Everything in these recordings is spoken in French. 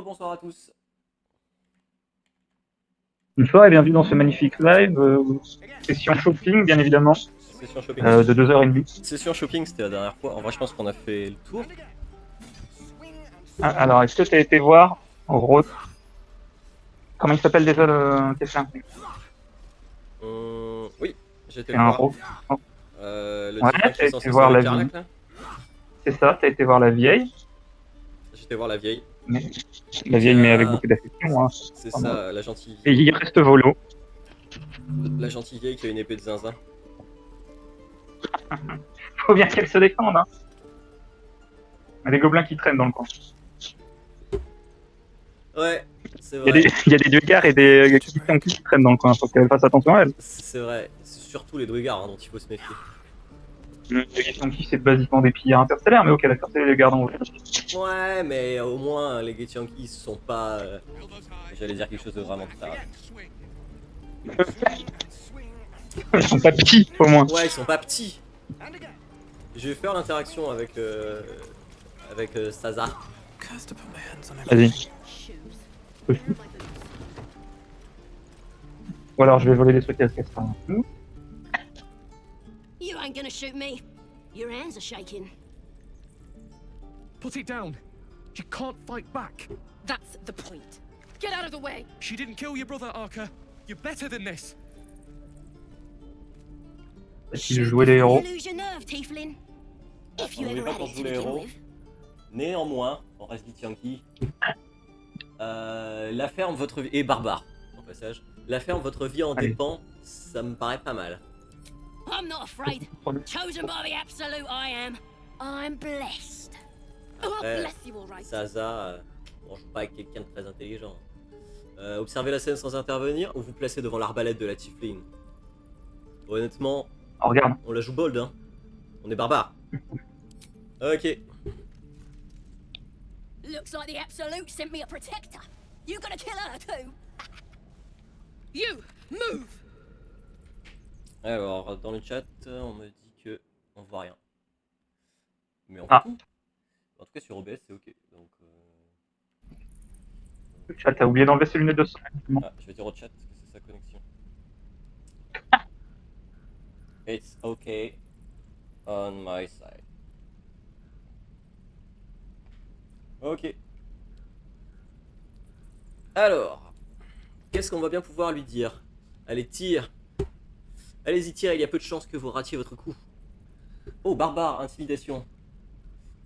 Rebonsoir à tous. Bonsoir et bienvenue dans ce magnifique live, session shopping bien évidemment, Session shopping. de 2h30. Session shopping, c'était la dernière fois. En vrai, je pense qu'on a fait le tour. Ah, alors, est-ce que tu as été voir, en gros, comment il s'appelle déjà le quelqu'un? Oui, j'ai été C'est le un voir. gros. Le Ouais, type qui t'as est été censé voir sauver la Carlac, vie. là. C'est ça, t'as été voir la vieille, J'étais voir la vieille. mais la vieille mais avec Ah, beaucoup d'affection. Hein. c'est Enfin, ça, la gentille et vieille. il reste Volo. La gentille vieille qui a une épée de zinzin. Faut bien qu'elle se défende. Hein. Il y a des gobelins qui traînent dans le coin. Ouais, c'est Il y a vrai. des Dwegar et des Kiki qui traînent dans le coin. Faut qu'elle fasse attention à elle. C'est vrai. C'est surtout les Dwegar dont il faut se méfier. Les Kiki, c'est basiquement des pillards interstellaires, mais ok, d'accord, c'est les gardons. Ouais, mais au moins, les Getianki sont pas... J'allais dire quelque chose de vraiment tard. Ils sont pas petits, au moins. Ouais, ils sont pas petits. Je vais faire l'interaction avec Saza. Vas-y. Ou alors je vais voler des trucs à ce qu'elle sera. You ain't gonna shoot me. Your hands are shaking. Put it down. You can't fight back. That's the point. Get out of the way. She didn't kill your brother, Arca. You're better than this. Faut-il jouer les héros? You lose your nerve, Tiefling. If On you n'est ever pas had pour it tous to les begin héros. with. Néanmoins, on reste Getianki. La ferme, votre vie. Et barbare, en passage. La ferme, votre vie en Allez. dépend, ça me paraît pas mal. I'm not afraid. Chosen by the absolute I am. I'm blessed. Oh, Après, bless you, all right. Saza, bon, je joue pas avec quelqu'un de très intelligent. Observez la scène sans intervenir ou vous placez devant l'arbalète de la Tiefling. Honnêtement, Oh, regarde. on la joue bold, hein. On est barbare. Ok. Looks like the absolute sent me a protector. You gonna kill her too? You move. Alors, dans le chat, on me dit que on voit rien. Mais on Ah. voit tout. En tout cas, sur OBS, c'est ok. Donc, Le chat, t'as oublié d'enlever ses lunettes de son. je vais dire au chat que c'est sa connexion. It's okay on my side. Ok. Alors, qu'est-ce qu'on va bien pouvoir lui dire? Allez, tire. Allez-y, tire, il y a peu de chances que vous ratiez votre coup. Oh, barbare, intimidation.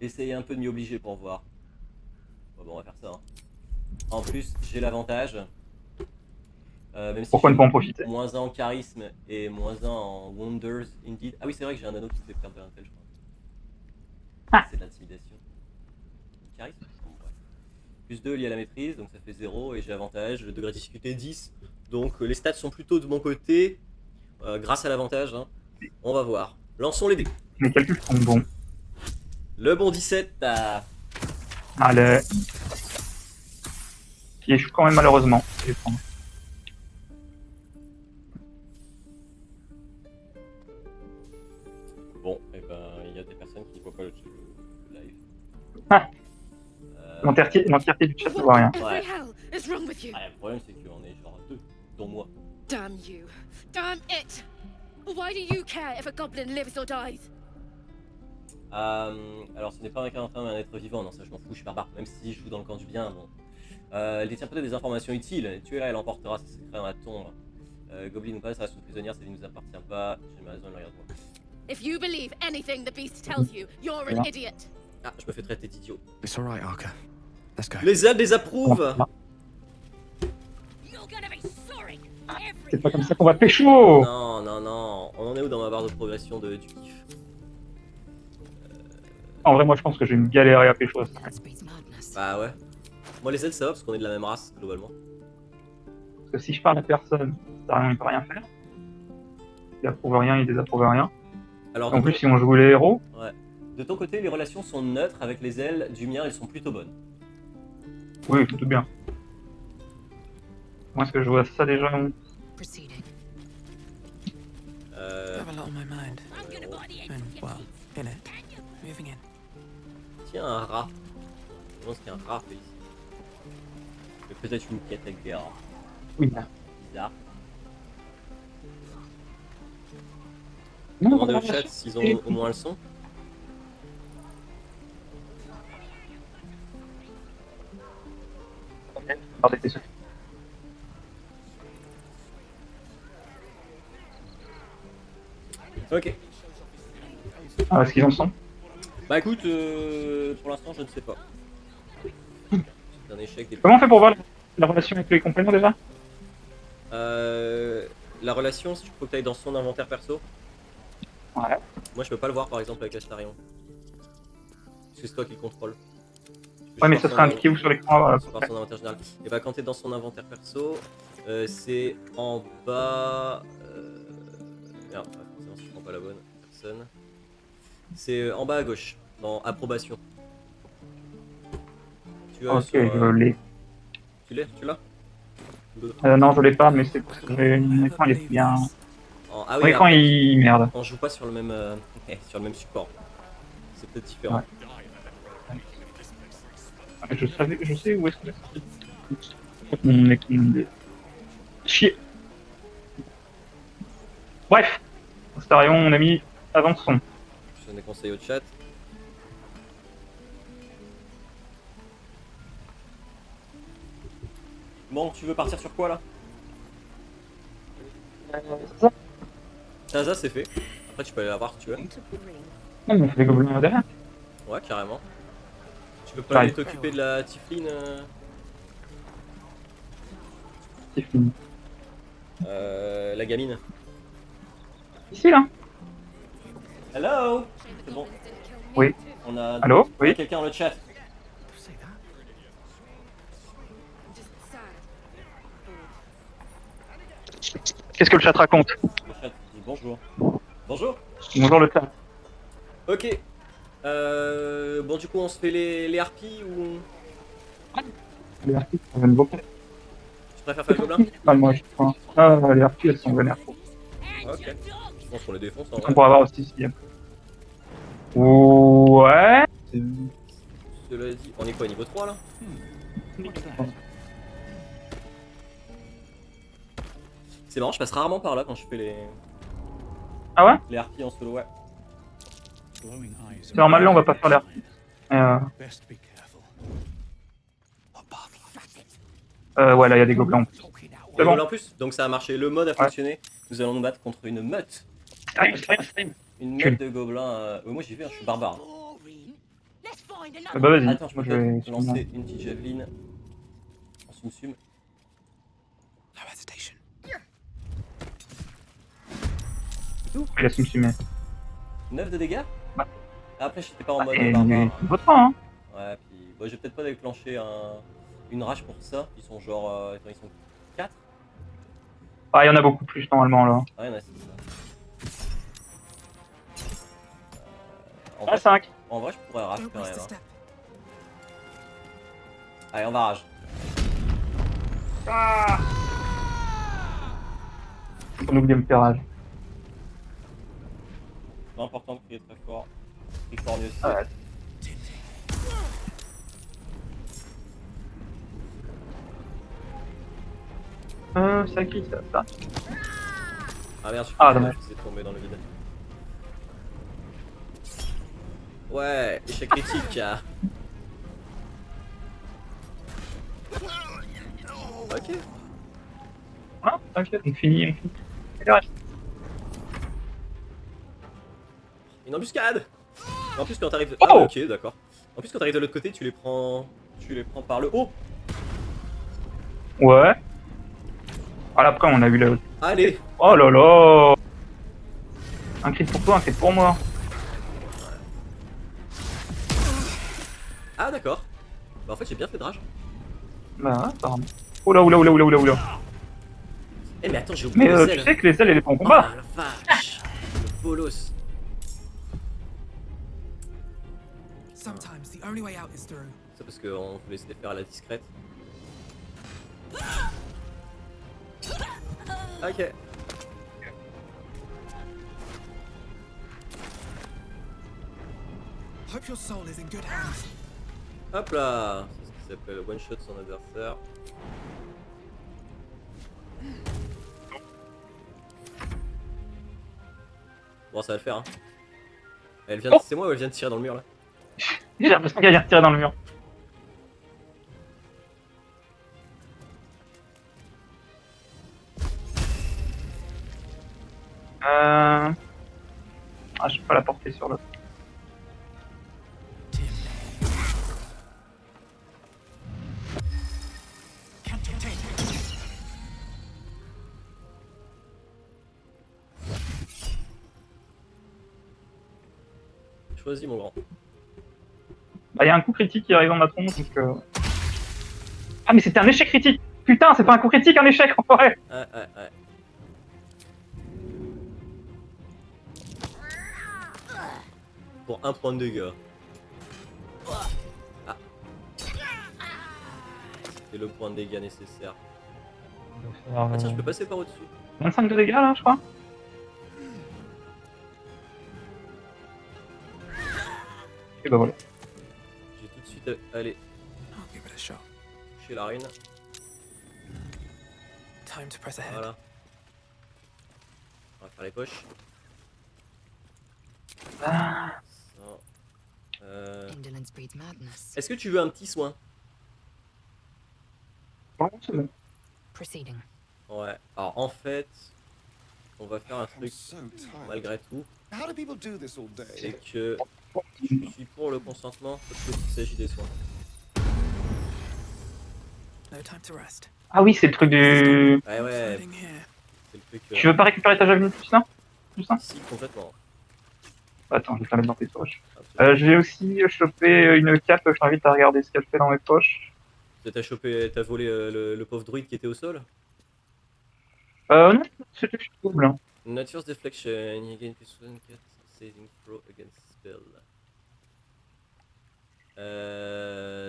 Essayez un peu de m'y obliger pour voir. Bon, on va faire ça. Hein. En plus, j'ai l'avantage. Même si Pourquoi ne j'ai pas en profiter? moins 1 en charisme et moins 1 en wonders, indeed. Ah oui, c'est vrai que j'ai un anneau qui fait perdre de l'intel, je crois. Ah. C'est de l'intimidation. Charisme bon, ouais. Plus 2 lié à la maîtrise, donc ça fait 0 et j'ai avantage. Le degré de difficulté 10. Donc les stats sont plutôt de mon côté. Grâce à l'avantage. Hein. On va voir. Lançons les dés. Les calculs sont bons. Le bon 17. Allez. Qui échoue quand même malheureusement. Je vais prendre. Bon, et ben il y a des personnes qui ne voient pas le live. Ah. L'entièreté du chat ne voit rien. What Ouais. the hell is wrong with you? Ah, le problème c'est qu'on est genre 2, dont moi. Damn you. Damn it. Why do you care if a goblin lives or dies? Alors ce n'est pas un cas enfin mais un être vivant, non ça je m'en fous, je suis barbare, même si je joue dans le camp du bien, bon. Elle détient peut-être des informations utiles, tuez-la, elle emportera ses secrets dans la tombe. Goblin ou pas, ça reste une prisonnière, ça ne nous appartient pas, j'ai ma raison, elle regarde moi. If you believe anything the beast tells you, you're an idiot. Ah, je me fais traiter d'idiot. It's all right, Arca. Let's go. Les ailes désapprouvent. You're gonna be sorry. C'est pas comme ça qu'on va pécho. Non, non, non, on en est où dans ma barre de progression du kiff? En vrai, moi je pense que je vais me galérer à pécho. Bah ouais. Moi les ailes ça va parce qu'on est de la même race, globalement. Parce que si je parle à personne, il peut rien faire. Il approuve rien, il désapprouve rien. Alors, En de plus, ton- si on joue les héros, ouais. De ton côté, les relations sont neutres avec les ailes, du mien elles sont plutôt bonnes. oui, tout bien. Moi, est-ce que je vois ça déjà? Proceeding. Euh... I have a lot on my mind. I'm gonna buy the And, exit. well, in it. Moving in. Tiens, un rat. Je pense qu'il y a un rat fait ici. Peut-être une quête avec des rats. Oui. Bizarre. Non, Demandez non, au chat s'ils ont au moins le son. Regardez tes secrets. Ok. Ah, est-ce qu'ils en sont? Bah écoute, pour l'instant je ne sais pas. C'est un échec des... Comment on fait pour voir la relation avec les compagnons déjà? La relation, si tu faut que tu ailles dans son inventaire perso. Ouais. Moi je peux pas le voir par exemple avec Astarion. Parce que c'est toi qui le contrôle. Ouais, mais ça sera indiqué où sur l'écran? Voilà. Par son inventaire général. Et bah quand t'es dans son inventaire perso, c'est en bas... Merde, forcément si je prends pas la bonne personne. C'est en bas à gauche, dans approbation. Tu as Ok, sur, je l'ai. Tu l'as? Non, je l'ai pas, mais c'est parce que mon écran il est bien. Ah Mon oui, écran après, il merde. on joue pas sur le même, sur le même support. C'est peut-être différent. Ouais. Je sais où est-ce que c'est. Mon écran il est. Chier. Bref. Astarion, mon ami, avançons. Je donne des conseils au chat. Bon, tu veux partir sur quoi là? Taza c'est fait. Après tu peux aller la voir si tu veux. Non, mais on fait les gobelins derrière. Ouais, carrément. Tu peux pas aller Pareil. t'occuper de la Tifline C'est fini. la gamine. Ici là. Hello. C'est bon. Oui. On a Allô? Oui. quelqu'un dans le chat. Say that. Qu'est-ce que le chat raconte? Le chat dit bonjour. Bonjour. Bonjour le chat. Ok. Bon du coup on se fait les harpies ou... Les harpies sont vénères beaucoup. Tu préfères faire le gobelin? Ah, moi je crois. Ah, les harpies elles sont vénères. Ok. Je pense qu'on les défonce en On vrai. pourra voir aussi si. Ouais. Cela dit, on est quoi, niveau 3 là? C'est marrant, je passe rarement par là quand je fais Ah ouais? les harpies en solo, ouais. C'est normal, là on va pas faire les harpies. Best be careful. Ouais, là il y a des gobelins. C'est bon. En plus, donc ça a marché, le mode a fonctionné. Nous allons nous battre contre une meute. Une meute de gobelins. Moi j'y vais, hein, je suis barbare. Let's find Bah another. vas-y. Attends, je peux Moi, je vais. peut-être lancer une petite javeline en sum-sum. No hesitation. Il a sumsumé. 9 de dégâts? Ouais. Après, j'étais pas en mode Et barbare. votre hein. Ouais, puis bon, j'ai peut-être pas déclenché une rage pour ça. Ils sont genre. Attends, ils sont 4? Ah, il y en a beaucoup plus normalement là. Ah, il y en a 6. Ah, 5. En vrai, je pourrais rage Don't quand même. waste a Hein. step. Allez, on va rage. Ah. On oublie le tirage. C'est important de crier très fort. Crie fort mieux aussi. Ah ouais. Ça qui ça. Ah merde, je suis Ah, dommage. c'est tombé dans le vide. Ouais, échec critique. Ah. Ok. Ah, t'inquiète, on finit. Et le reste. Une embuscade. En plus quand t'arrives... Oh. Ah ouais, ok, d'accord. En plus quand t'arrives de l'autre côté, tu les prends par le haut. Ouais. Voilà, après on a vu la. Allez. Oh là là. Un crit pour toi, un crit pour moi. Ah d'accord. Bah en fait j'ai bien fait de rage. Bah ouais, apparemment. Oula, oula, oula, oula, oula, oula. Eh mais attends, j'ai oublié Mais les tu ailes. sais que les ailes, elles sont en combat. Oh la vache. Le bolos. Sometimes the only way out is through. C'est parce qu'on voulait se les faire à la discrète. Ok. Hope your soul is in good hands. Hop là. C'est ce que s'appelle one shot son adversaire. Bon, ça va le faire. Hein. Elle vient. Oh. C'est moi ou elle vient de tirer dans le mur là? J'ai l'impression qu'elle vient tirer dans le mur. Ah, je peux pas la porter sur l'autre. Choisis mon grand. Bah, y a un coup critique qui arrive dans ma tronche, donc. Ah, mais c'était un échec critique! Putain, c'est pas un coup critique, un échec en forêt! Ouais. Pour 1 point de dégâts. Ah. C'est le point de dégâts nécessaire. Ah tiens, je peux passer par au-dessus. 25 de dégâts là, je crois. Et bah voilà. J'ai tout de suite allé I'll give it a shot. toucher la rune. Time to press ahead. Voilà. On va faire les poches. Ah, Ça. Indolence breeds madness. Est-ce que tu veux un petit soin? bon, c'est bon. Proceeding. Ouais. Alors en fait, on va faire un I'm truc so tired. malgré tout. How do people do this all day? C'est que je suis pour le consentement parce qu'il s'agit des soins. No time to rest. Ah oui, c'est le truc du. Ouais, Hiding here. c'est le truc. Tu veux pas récupérer ta javeline plus là? Tout ça? Si, complètement. Attends, je vais te la mettre dans tes poches. Absolument. J'ai aussi chopé une cape, je t'invite à regarder ce qu'elle fait dans mes poches. T'as chopé, t'as volé le pauvre druide qui était au sol? Non, c'était juste double. Hein. Nature's Deflection, you gain plus 1 saving throw against spell.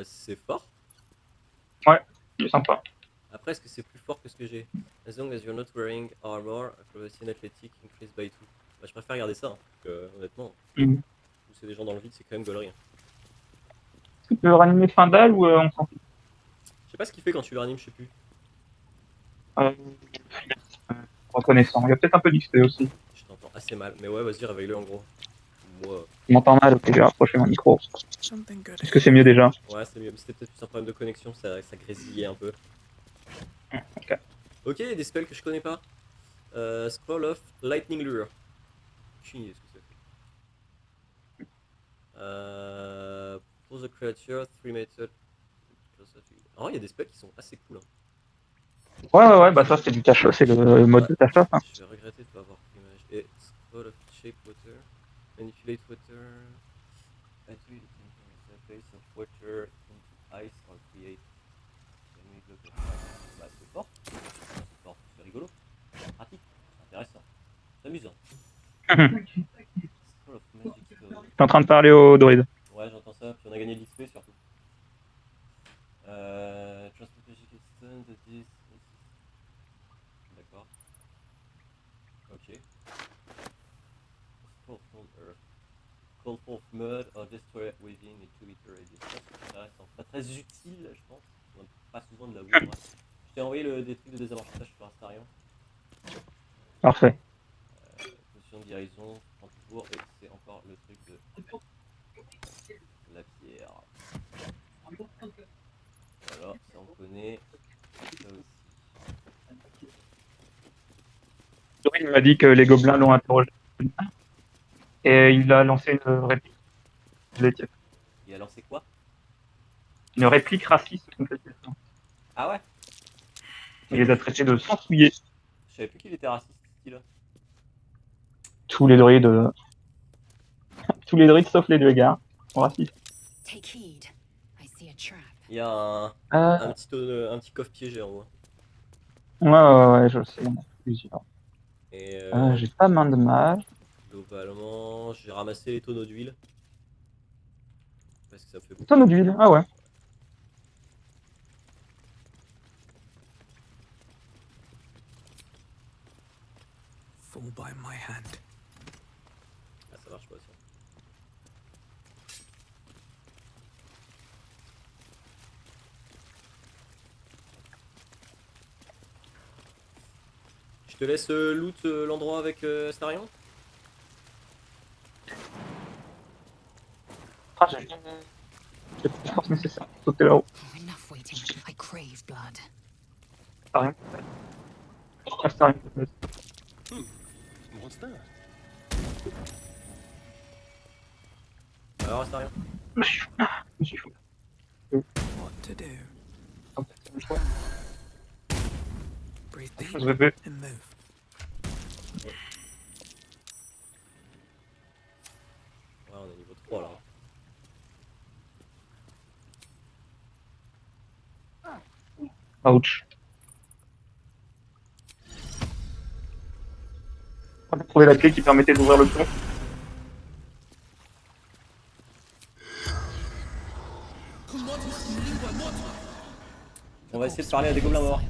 C'est fort. C'est sympa. Après, est-ce que c'est plus fort que ce que j'ai? As long as you're not wearing armor, acrobacy and athletic increase by 2. Bah, je préfère garder ça, hein, parce que honnêtement, Mhm. pousser des gens dans le vide, c'est quand même gaulerie. Hein. Est-ce que tu peux ranimer Findal ou on s'en fout? Je sais pas ce qu'il fait quand tu le ranimes, je sais plus. Reconnaissant. Il y a peut-être un peu d'XP aussi. Je t'entends assez mal, mais ouais, vas-y, réveille-le en gros. Moi, Je m'entends mal, ok, je vais rapprocher mon micro. Something good Est-ce que c'est mieux déjà? ouais, c'est mieux, mais c'était peut-être plus un problème de connexion, ça grésillait un peu. Ok. Ok, des spells que je connais pas. Scroll of Lightning Lure. Aucune idée de ce que c'est. Pour the creature, 3 meter. Oh, il y a des spells qui sont assez cool. Hein. Ouais, bah ça c'est du tâche, c'est le mode de tâche. Hein. Je vais regretter de pas avoir pris l'image. Et Scroll of Shape Water. Manipulate water. Activate the surface of water into ice or create. Bah, c'est fort. C'est fort, c'est rigolo. Pratique, intéressant. C'est amusant. Scroll of Magic Stone. Je suis en train de parler au druide. Ouais, j'entends ça, puis on a gagné de l'XP surtout. Transportation Stone, the dis. D'accord. Ok. Scroll from Earth. Call forth mud or destroy it within a 2 meter radius. C'est intéressant. Pas très utile, je pense. On a pas souvent de la wood. Je t'ai envoyé des trucs de désamorçage sur Astarion. Parfait. Potion de guérison, prends toujours, et c'est encore le truc de la pierre. Voilà, ça on connaît. Ça aussi. Le druide m'a dit que les gobelins l'ont interrogé. Et il a lancé une réplique. Je l'ai dit. Il a lancé quoi? Une réplique raciste contre les Tibétains. Ah ouais? Il les a traités de sansouillés. Je savais plus qu'il était raciste, ce style-là. Tous les druides. Tous les druides sauf les deux gars sont racistes. Take heed. I see a trap. Il y a un petit coffre piégé en haut. Ouais, je le sais. Il y en a plusieurs. Et J'ai pas main de mage. globalement, j'ai ramassé les tonneaux d'huile. Parce que ça me fait beaucoup. Tonneau d'huile. Ah ouais. Fall by my hand. Ah, ça marche pas ça. Je te laisse loot l'endroit avec Astarion. Ah, j'ai la force nécessaire pour sauter là-haut. Enough waiting. I crave blood. T'as rien. T'as rien. What's that? Alors Astarion. Je me suis fou. What to do? Hop, je crois. Breathe Je deep vais and move. Ouais, on est niveau 3 là. Ouch. On a trouvé la clé qui permettait d'ouvrir le pont. On va essayer de parler à des gobelins morts.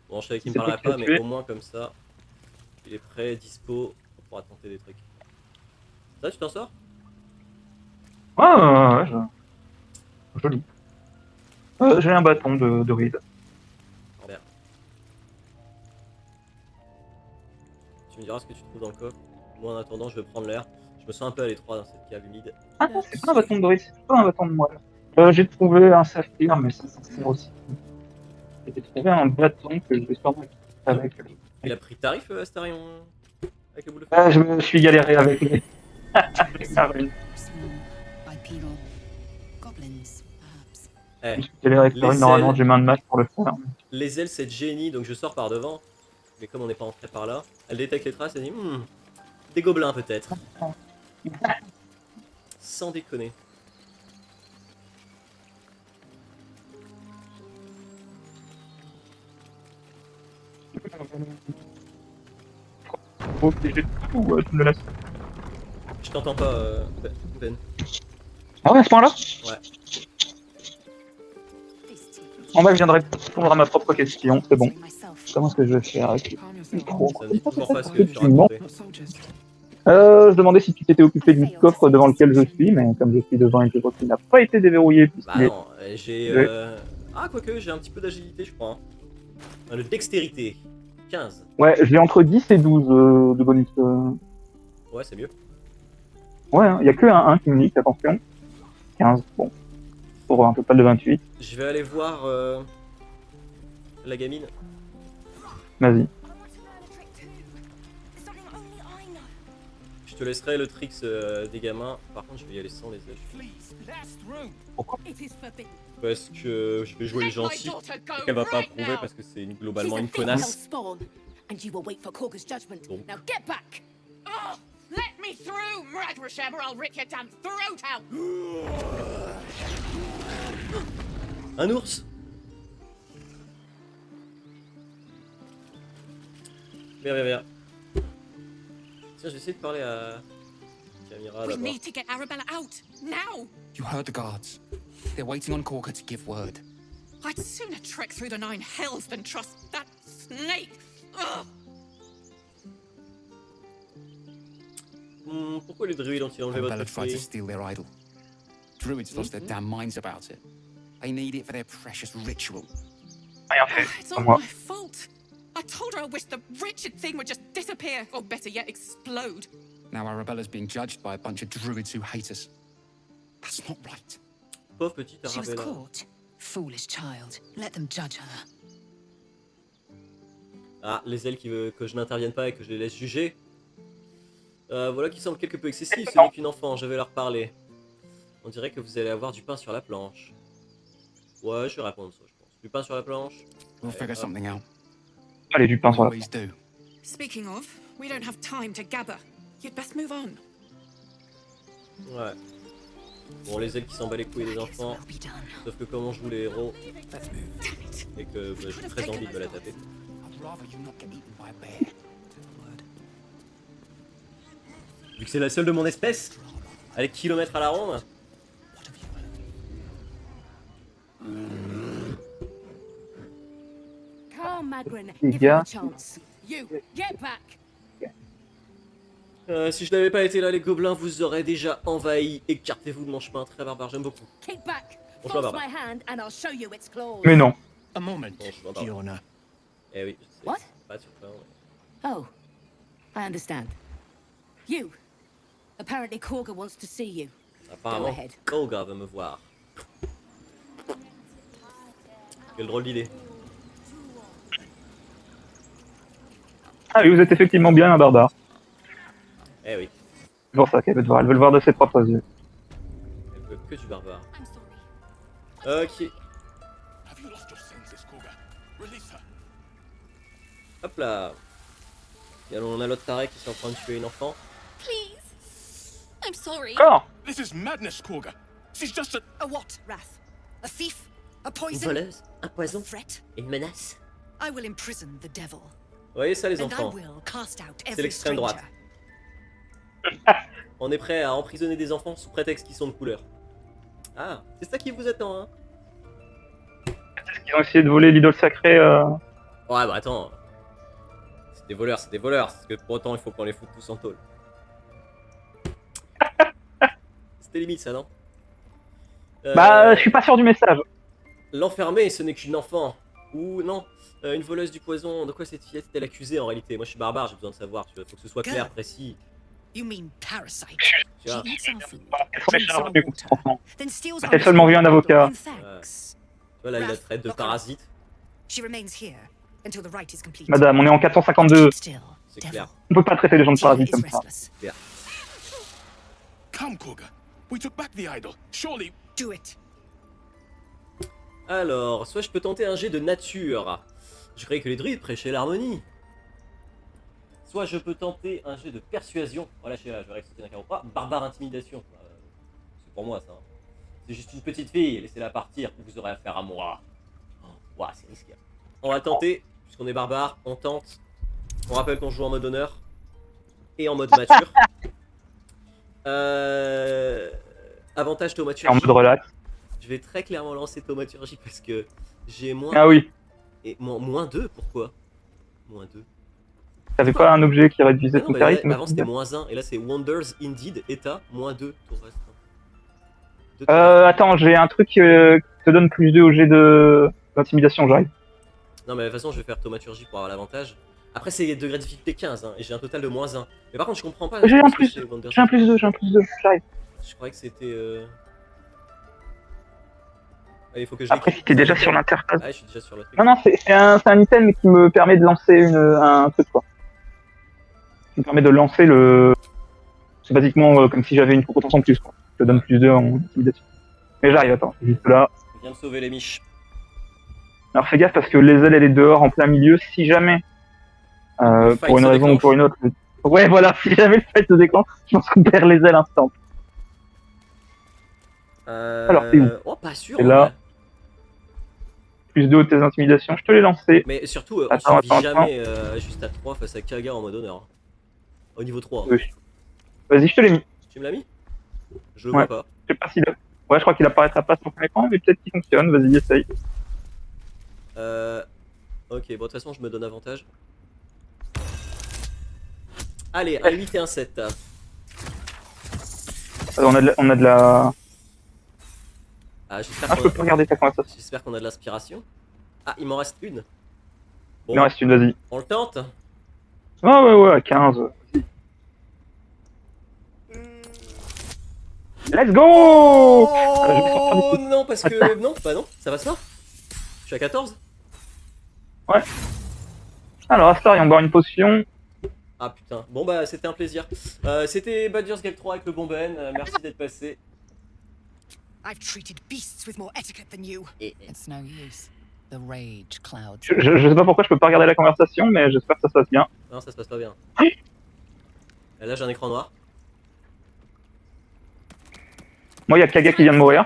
Bon, je savais qu'il me C'est parlerait toi pas, qui l'as mais tué. au moins comme ça, il est prêt, dispo, on pourra tenter des trucs. Ça, tu t'en sors? Ah, ouais, joli. J'ai un bâton de ride. Bien. Tu me diras ce que tu trouves dans le coffre. Moi, en attendant, je vais prendre l'air. Je me sens un peu à l'étroit dans cette cave humide. Ah non, c'est pas un bâton de ride, c'est pas un bâton de moelle. J'ai trouvé un saphir, mais ça sert aussi. J'ai trouvé un bâton que je vais sûrement équiper avec. Il a pris tarif, Astarion, avec le boule de feu. Je me suis galéré avec les. avec sa rune. Small, bipedal. Goblins, perhaps. Eh, Je me suis galéré avec la rune, normalement j'ai main de match pour le faire. les ailes, c'est de génie, donc je sors par devant. Mais comme on n'est pas entré par là, elle détecte les traces et dit des gobelins peut-être. Sans déconner. Faut que j'ai tout, tu me le laisses. Je t'entends pas, Ben. Ah ouais, à ce point-là Ouais. En bas, je viendrai répondre à ma propre question, c'est bon. Myself. Comment est-ce que je vais faire avec le Calm yourself. micro? Ça me dit toujours pas ce que tu Effectivement. racontais. Not soldiers. Je demandais si tu t'étais occupé du coffre devant lequel je suis, mais comme je suis devant et que il n'a pas été déverrouillé Bah puisqu'il est... non, j'ai... Ouais. Ah, quoique, j'ai un petit peu d'agilité, je crois. Hein. De dextérité. 15. Ouais, j'ai entre 10 et 12 de bonus. Ouais, c'est mieux. Ouais, il y a que un 1 qui me nique, attention. 15, bon. Pour un total de 28. Je vais aller voir la gamine. Vas-y. Je te laisserai le tricks des gamins. Par contre, je vais y aller sans les ailes. Please, last room. It is forbidden. Parce que je vais jouer les gentils. Et qu'elle va pas approuver parce que c'est globalement She's a une female connasse. spawn, and you will wait for Korga's judgment. Donc. Now get back! Oh, let me through, Mragrasham, or I'll rip your damn throat out! Un ours. Viens. Tiens, j'essaie de parler à Camira We d'abord. need to get Arabella out, now! You heard the guards. They're waiting on Korga to give word. I'd sooner trek through the 9 hells than trust that snake! Ugh! Pourquoi les druides ont-ils enlevé Arabella votre tried to clé? steal their idol. Druids lost their damn minds about it. They need it for their precious ritual. Rien fait. It's Pas all moi. my fault! I told her I wished the wretched thing would just disappear, or better yet, explode. Now Arabella's being judged by a bunch of druids who hate us. That's not right. Pauvre petite She was Arabella. caught. Foolish child. Let them judge her. Ah, les ailes qui veulent que je n'intervienne pas et que je les laisse juger. Voilà qui semble quelque peu excessif, ce n'est qu'une enfant, je vais leur parler. On dirait que vous allez avoir du pain sur la planche. Ouais, je vais répondre ça, je pense. Du pain sur la planche. We'll figure something out. Allez, du pain We sur la... always do. Speaking of, we don't have time to gather. You'd best move on. Ouais. Bon, les ailes qui s'en bat les couilles des Might as enfants. well be done. Sauf que comme on joue les héros Let's move. Damn it! et que bah, j'ai très envie de me la taper. I'd rather you not get eaten by a bear. Vu que c'est la seule de mon espèce, elle est kilomètres à la ronde. Calm, Magrin. Les Give her gars. a chance. You, get back! Si je n'avais pas été là, les gobelins vous auraient déjà envahi. Écartez-vous de mon chemin, très barbare, j'aime beaucoup. Keep back! Bonjour, Force Barbara. my hand and I'll show you its claws. Mais non. A moment, Bon, je suis barbare. Your Honor. Eh oui, je sais. What? Pas surprenant. Ouais. Oh, I understand. You. Apparently Korga wants to see you. Apparemment, ahead. Koga va me voir. Quelle drôle d'idée. Ah oui, vous êtes effectivement bien un barbare. Eh oui, C'est pour ça qu'elle veut te voir. Elle veut le voir de ses propres yeux. elle veut que du barbare. I'm sorry. Ok, Have you lost your senses, Korga? Release her. hop là. Et alors, on a l'autre taré qui est en train de tuer une enfant. Please. I'm sorry. Encore. This is madness, Korga. She's just a... A what, Wrath? A thief? A Une poison? voleuse, un A poison, threat? une menace. I will imprison the devil, Vous voyez ça les and I enfants? will cast out C'est every l'extrême stranger. droite. On est prêt à emprisonner des enfants sous prétexte qu'ils sont de couleur. Ah, c'est ça qui vous attend, hein? Ils ont essayé de voler l'idole sacrée. Ouais, bah attends. C'est des voleurs, c'est des voleurs. Parce que pour autant, il faut qu'on les foute tous en tôle. C'était limite ça, non? Bah, je suis pas sûr du message. L'enfermer, ce n'est qu'une enfant. Ou non, une voleuse du poison. De quoi cette fillette est-elle accusée en réalité? Moi je suis barbare, j'ai besoin de savoir. Tu vois, faut que ce soit clair, précis. You mean parasite? Tu vois. She eats our food, Elles sont drinks our revenues contre water, enfants. then steals J'ai our seulement vu un avocat. And thanks. Tu vois, là, il la traite de parasite. She remains here until the rite is complete. Madame, on est en 452. Still, C'est devil. clair. On peut pas traiter les gens de Tia parasites is comme ça. restless. Come, Korga. We took back the idol. Surely... Do it. Alors, soit je peux tenter un jet de nature. Je croyais que les druides prêchaient l'harmonie. Soit je peux tenter un jet de persuasion. Voilà, je vais réexpliquer d'un carreau. Ah, barbare intimidation. C'est pour moi ça. Hein. C'est juste une petite fille, laissez-la partir, vous aurez affaire à moi. Oh, ouah, c'est risqué. On va tenter, puisqu'on est barbare, on tente. On rappelle qu'on joue en mode honneur et en mode mature. Avantage En thaumaturgie. mode relax. Je vais très clairement lancer thaumaturgie parce que j'ai moins. Ah oui. Et moins 2, pourquoi? Moins 2. T'avais pas un objet qui réduisait Ah non, ton bah, charisme? avant c'était moins 1 et là c'est Wonders Indeed, état, moins 2 tour reste. Attends, j'ai un truc qui te donne plus 2 au jet d'intimidation, j'arrive. Non mais de toute façon je vais faire thaumaturgie pour avoir l'avantage. Après c'est degré de difficulté 15 hein, et j'ai un total de moins 1. Mais par contre je comprends pas. J'ai un parce que plus, c'est Wonders- j'ai un plus 2, j'arrive. Je croyais que c'était... Allez, il faut que je Après, si l'équipe. t'es déjà sur l'interface. Ah, je suis déjà sur le truc. Non, non, c'est un item qui me permet de lancer un truc, quoi. Qui me permet de lancer le... C'est basiquement comme si j'avais une compétence en plus, quoi. Je te donne plus 2 en intimidation. Mais j'arrive, attends, juste là. Je viens de sauver les miches. Alors fais gaffe parce que les ailes, elle est dehors en plein milieu. Si jamais, fight pour une se raison ou déclenche. pour une autre... Ouais, voilà, si jamais le fight se déclenche, je pense qu'on perd les ailes instant. Alors, c'est où? Oh, pas sûr. C'est en là. vrai. Plus 2 de tes intimidations, je te l'ai lancé. Mais surtout, on Attends, survit attends, jamais juste à 3 face à Kaga en mode honneur. Au niveau 3. Oui. Vas-y, je te l'ai mis. Tu me l'as mis? Je le Ouais. vois pas. Je sais pas s'il a... Ouais, je crois qu'il apparaîtra pas sur ton écran, mais peut-être qu'il fonctionne. Vas-y, essaye. Ok, bon, de toute façon, je me donne avantage. Allez, un 8 et un 7. On a de la... Ah, j'espère Ah, je qu'on peux pas regarder ta conversation. j'espère qu'on a de l'inspiration. Ah, il m'en reste une. Bon, Il en reste une, vas-y. on le tente. Ouais, à 15. Let's go. je vais sortir du Oh coup. non, parce que... Non, bah non, ça va se faire. Je suis à 14. Alors, Astar, on boit une potion. Ah putain, bon bah c'était un plaisir. C'était Baldur's Gate 3 avec le bon Ben, merci d'être passé. I've treated beasts with more etiquette than you. It's no use. The rage clouds. Je sais pas pourquoi je peux pas regarder la conversation, mais j'espère que ça se passe bien. Non, ça se passe pas bien. Oui. Et là j'ai un écran noir. Moi, il y a Kaga qui vient de mourir.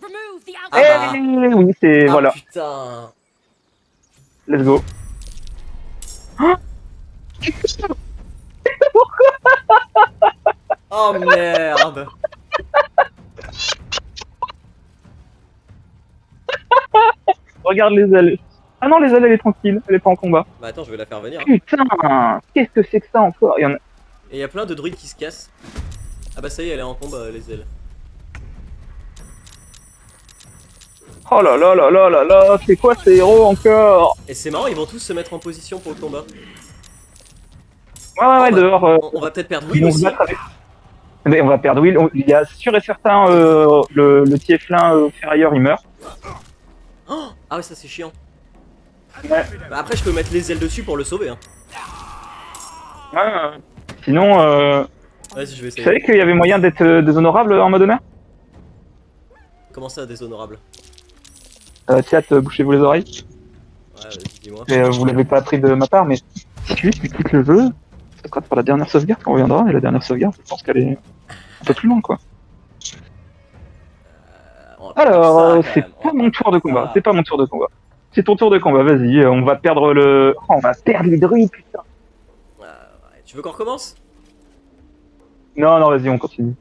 Remove the Ah alcohol. bah. Oui, c'est... Ah voilà. putain. Let's go. Oh merde. Regarde les ailes. Ah non, les ailes, elle est tranquille. Elle est pas en combat. Bah attends, je vais la faire venir. Putain, qu'est-ce que c'est que ça encore? Il y en a... Et il y a plein de druides qui se cassent. Ah bah ça y est, elle est en combat les ailes. Oh là là là là là là, c'est quoi ces héros encore? Et c'est marrant, ils vont tous se mettre en position pour le combat. Ouais, dehors. On va peut-être perdre Ils Will vont aussi. se battre avec. Mais on va perdre Will. Il y a sûr et certain le Tieflin ferrailleur, il meurt. Oh, ah ouais, ça c'est chiant. Ouais. Bah, après, je peux mettre les ailes dessus pour le sauver. Hein. Ouais. Sinon, Vas-y, je vais tu savais essayer. qu'il y avait moyen d'être déshonorable en mode honneur? Comment ça, déshonorable? Chat, bouchez-vous les oreilles. Ouais, vas-y, dis-moi. Mais vous l'avez pas appris de ma part, mais si tu quittes le jeu, ça sera pour la dernière sauvegarde qu'on reviendra, et la dernière sauvegarde, je pense qu'elle est un peu plus loin, quoi. On va faire Alors, ça, quand c'est même. pas On va mon tour de faire combat, ça. c'est pas mon tour de combat. C'est ton tour de combat, vas-y, on va perdre le... Oh, on va perdre les druides, putain. Ouais, tu veux qu'on recommence? Non, non, vas-y, on continue.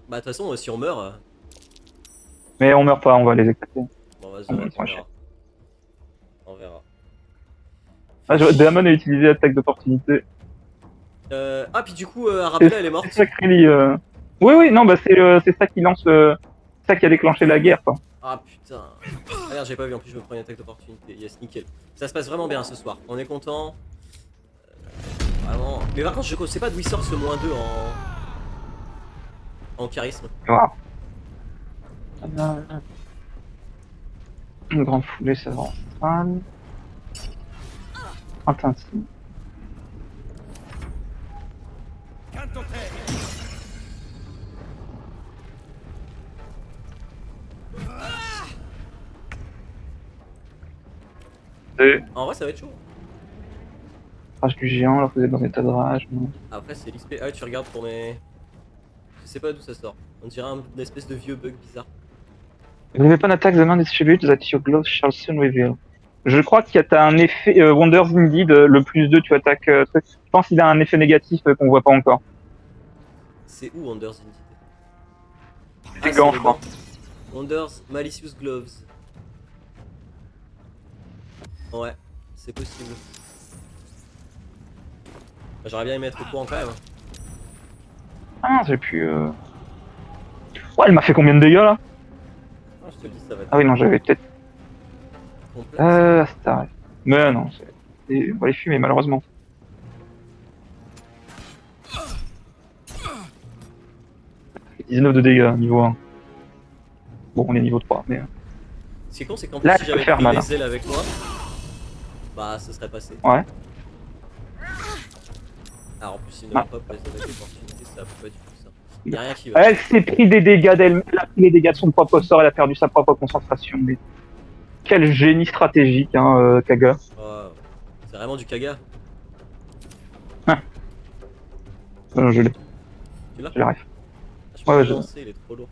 Bah, de toute façon, si on meurt. Mais on meurt pas, on va les éclater. Bon, vas-y, Ah, on ils sont verra. On verra. Ah, Damon a utilisé l'attaque d'opportunité. Ah, puis du coup, Arabella, elle est morte. C'est ça, Krelly, Oui, non, bah c'est ça qui lance... C'est ça qui a déclenché la guerre, quoi. Ah putain. Ah merde, j'ai pas vu, en plus je me prends une attaque d'opportunité. Yes, nickel. Ça se passe vraiment bien ce soir. On est content. Vraiment. Mais par contre, je sais pas d'où il sort ce -2 en charisme. Wow. Une grande foulée, ça va en centrale. Intensive. En vrai, ça va être chaud. Rage du géant, alors que vous êtes dans un état de rage. Non. Après, c'est l'XP. Ah ouais, tu regardes pour mes. Je sais pas d'où ça sort. On dirait une espèce de vieux bug bizarre. The weapon attack the man distribute that your gloves shall soon reveal. Je crois qu'il y a un effet Wonders Indeed, le +2, tu attaques truc. Je pense qu'il a un effet négatif qu'on voit pas encore. C'est où Wonders Indeed? C'est gants, je crois. Wonders Malicious Gloves. Ouais, c'est possible. Bah, j'aurais bien aimé être au courant quand même. Ah, j'ai pu... Ouais, elle m'a fait combien de dégâts, là? Ah, je te le dis, ça va être Ah oui, non, j'avais peut-être... complexe. Star. Mais non, on va les fumer, malheureusement. « 19 de dégâts, niveau 1. Bon, on est niveau 3, mais... Ce qui est con, c'est qu'en plus, Là, si je peux j'avais faire pris mal, les ailes avec moi, bah ça serait passé. Ouais. Alors en plus, il ne Ah. m'a pas les ailes avec l'opportunité, ça peut pas du tout ça. Y'a rien qui va. Elle s'est pris des dégâts d'elle, elle a pris les dégâts de son propre sort, elle a perdu sa propre concentration. Mais quel génie stratégique, hein, Kaga. Oh, c'est vraiment du Kaga. Je l'ai, Tu l'as? je l'arrive. Je peux Ouais, pas je- le lancer, il est trop lourd.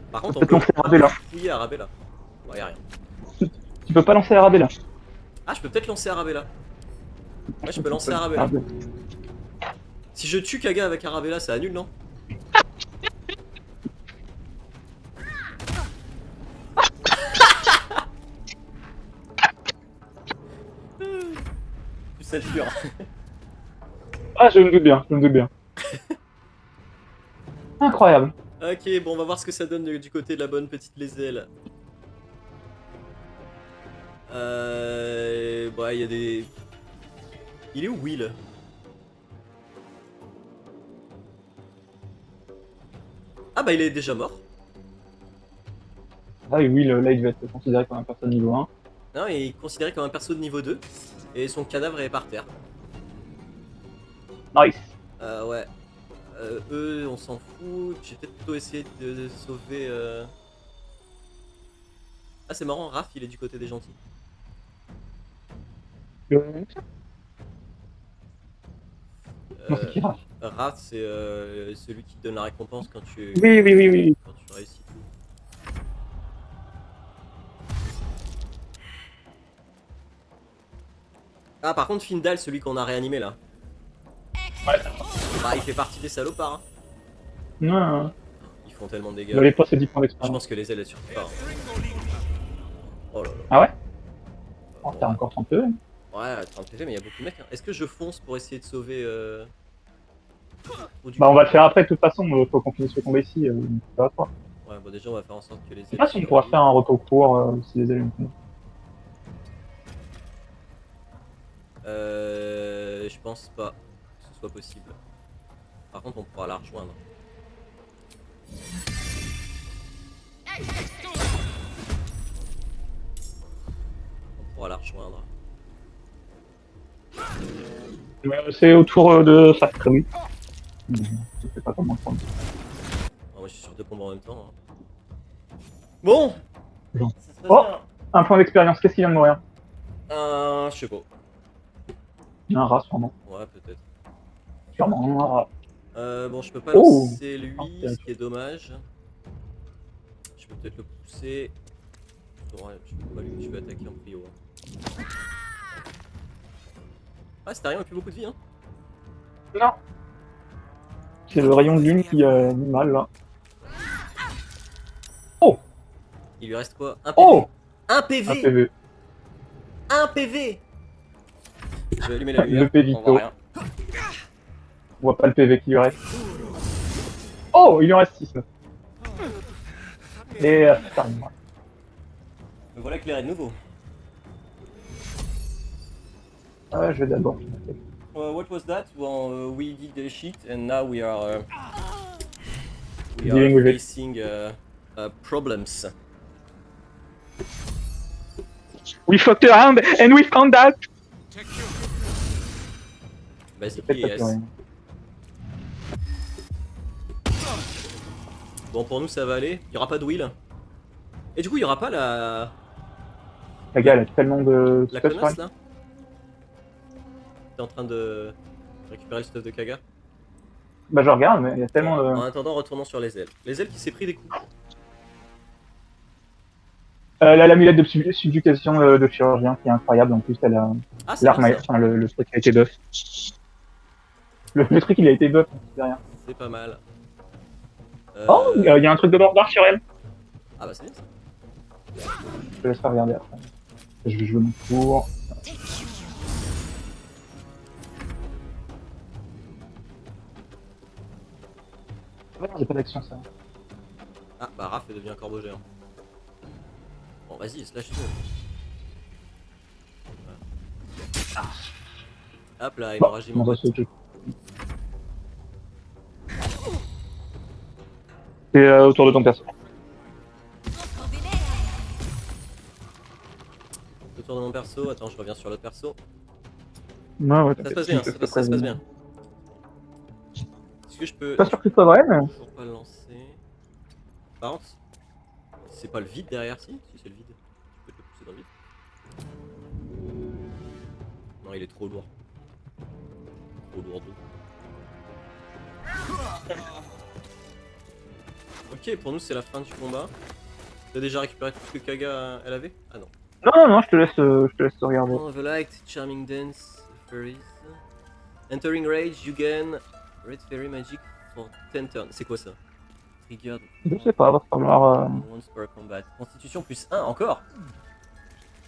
Par contre, on peut te peut lancer Arabella. fouiller Arabella. Bon, y'a rien. Tu peux pas lancer Arabella. Ah, je peux peut-être lancer Arabella. Ouais, je peux lancer Arabella. Si je tue Kaga avec Arabella, ça annule, non? Plus cette fure. Ah, je me doute bien, je me doute bien. Incroyable. Ok, bon, on va voir ce que ça donne du côté de la bonne petite Lézelle. Bah, il y a des... Il est où Will? Ah bah il est déjà mort. Ah oui, oui, là, il va être considéré comme un perso de niveau 1. Non, il est considéré comme un perso de niveau 2. Et son cadavre est par terre. Nice. Ouais. Eux, on s'en fout. J'ai peut-être plutôt essayé de sauver... Ah, c'est marrant, Raph, il est du côté des gentils. Non, c'est qui, Raph? Raph, c'est celui qui te donne la récompense quand tu... Oui. Quand tu réussis. Ah, par contre, Findal, celui qu'on a réanimé là. Ouais. Bah, il fait partie des salopards. Hein. Non, Ils font tellement de il dégâts. valait pas ses 10 points Je d'expérience. pense que les ailes elles suffisent pas. Hein. Oh là là. Ah ouais? Oh, t'as encore 30 PV. Ouais, 30 PV, mais il y a beaucoup de mecs. Hein. Est-ce que je fonce pour essayer de sauver ou du Bah, on coup- va le faire après, de toute façon, faut qu'on finisse le combat ici. Ça va pas. Ouais, bon, déjà, on va faire en sorte que les Je sais pas si on pourra faire un recours si les ailes me Je pense pas que ce soit possible. Par contre, on pourra la rejoindre. On pourra la rejoindre. C'est autour de ça, très oui. Je sais pas comment prendre. Ah, moi, je suis sur 2 combats en même temps. Hein. Bon. Bon. Ça se passe Oh, bien. un point d'expérience, qu'est-ce qui vient de mourir? Je sais pas. Un rat, sûrement. Ouais, peut-être. Sûrement, un rat. Bon, je peux pas Oh. lancer lui, ce qui est dommage. Je peux peut-être le pousser. Ouais, je peux pas lui, je vais attaquer en prio. Hein. Ah, Starion a plus beaucoup de vie, hein. Non. C'est le rayon de lune qui a mis mal, là. Oh. Il lui reste quoi? Un PV. Oh. Un PV. Un PV. Un PV. Je vais allumer la lumière. Le PV. On voit rien. On voit pas le PV qui lui reste. Oh, il lui en reste 6. Et putain, Me voilà éclairé de nouveau. je vais d'abord. What was that? Well, we did the shit and now we are Dealing with it. facing problems. We fucked around and we found that. Basically, yes. Bon, pour nous, ça va aller. Il y aura pas de Will. Et du coup, il y aura pas la La gars, elle a tellement de la stuff, connasse ouais. là. T'es en train de récupérer le stuff de Kaga. Bah je regarde, mais il y a tellement de... En attendant, retournons sur les ailes. Les ailes qui s'est pris des coups. L'amulette de subjugation de chirurgien qui est incroyable, en plus elle a Ah, c'est l'arme, bien ça. enfin le truc a été buff. Le truc il a été buff, derrière. C'est pas mal. Oh, il y a un truc de bordard sur elle. Ah bah c'est bien ça. Je te laisserai regarder après. Je vais jouer mon tour. Ah, j'ai pas d'action ça. Ah bah Raph devient un corbeau géant. Bon vas-y, slash tout. Hop là, Bon, hémorragie comment mon ça se pote. fait? C'est autour de ton perso. Autour de mon perso, attends, je reviens sur l'autre perso. Ouais, Ça se passe bien, ça se passe bien. Est-ce que je peux... Pas sûr que ce soit vrai, mais... Toujours pas le lancer. Par contre, c'est pas le vide derrière, si c'est le vide. Je peux te le pousser dans le vide. Non, il est trop lourd. Trop lourd d'eau. Ok, pour nous c'est la fin du combat. T'as déjà récupéré tout ce que Kaga elle avait? Ah non. Non, je te laisse regarder. Oh, the light, charming dance, fairies. Entering rage, you gain red fairy magic for 10 turns. C'est quoi ça? Triggered. Je sais pas, va falloir... Once per combat. Constitution plus 1 encore?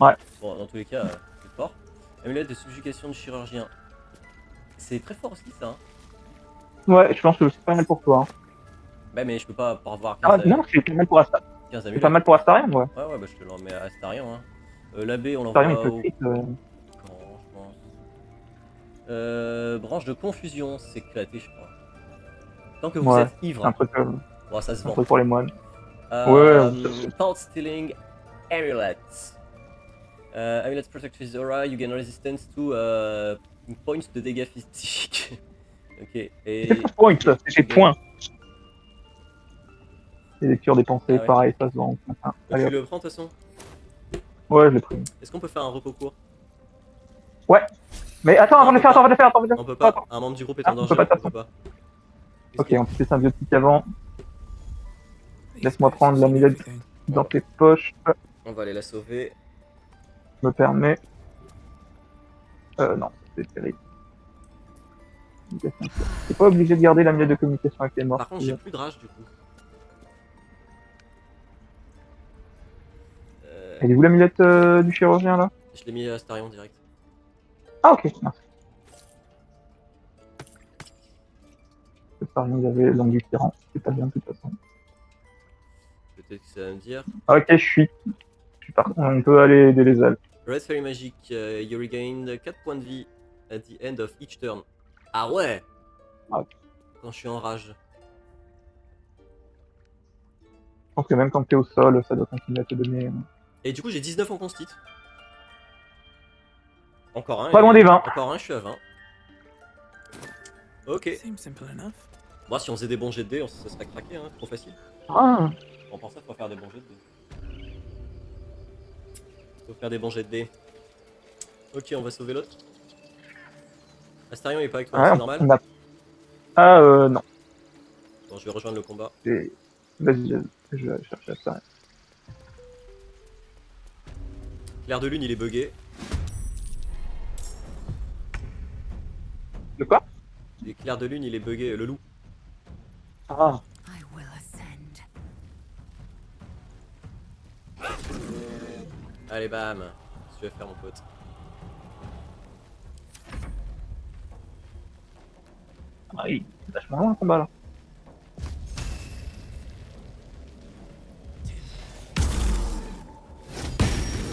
Ouais. Bon, dans tous les cas, plus fort. Amulette de subjugation du chirurgien. C'est très fort aussi ça. Hein. Ouais, je pense que c'est pas mal pour toi. Hein. Bah, mais je peux pas avoir 15, Ah non, c'est pas mal pour Astarion. 15 C'est amulettes. pas mal pour Astarion, ouais. Ouais, bah je te le remets à Astarion. Hein. L'abbé, on l'envoie Astarion, il au... peut crit, Quand, je pense. Branche de confusion, c'est éclaté, je crois. Tant que vous Ouais, êtes ivre. un truc, Bon, ça se un vend. truc pour les moines. Thought stealing amulet. Amulet protect his aura, you gain resistance to points de dégâts physiques. Ok, et. Point, c'est des points. Les lectures dépensées, Ah ouais. pareil, ça se vend. Donc, Allez, tu hop. le prends de toute façon. Ouais, je l'ai pris. Est-ce qu'on peut faire un repos court? Ouais. Mais attends, avant de le faire, On peut pas. Un membre du groupe est en on danger, peut pas, on peut pas. Ok, on fait symbiotique avant. Laisse-moi prendre l'amulette dans tes poches. On va aller la sauver. Je me permets. Non, c'est terrible. T'es pas obligé de garder l'amulette de communication avec les morts. Par contre, j'ai plus de rage du coup. Elle est où l'amulette du chirurgien là? Je l'ai mis à Starion direct. Ah ok, merci. Starion, il avait l'angle du tyran, c'est pas bien de toute façon. Qu'est-ce que ça va me dire? Ok, je suis parti. On peut aller aider les elfes. Red Fairy Magic, you regain 4 points de vie at the end of each turn. Ah ouais! Ah, ok. Quand je suis en rage. Je pense que même quand t'es au sol, ça doit continuer à te donner. Et du coup, j'ai 19 en const. Encore un. Pas loin des 20. Encore un, je suis à 20. Ok. Seems simple enough. Moi, si on faisait des bons jets de dés, ça serait craqué, hein. Trop facile. Ah, On pense ça, faut faire des bons jets de dés. Faut faire des bons jets de dés. Ok, on va sauver l'autre. Astarion il est pas avec toi, ouais, c'est normal? on a... non. Bon, je vais rejoindre le combat. Vas-y, je vais chercher ça. Clair de lune, il est bugué. De quoi? Et clair de lune, il est bugué, le loup. Ah, I will ascend. Allez, bam. Qu'est-ce que tu vas faire, mon pote? oui, c'est vachement loin le combat là.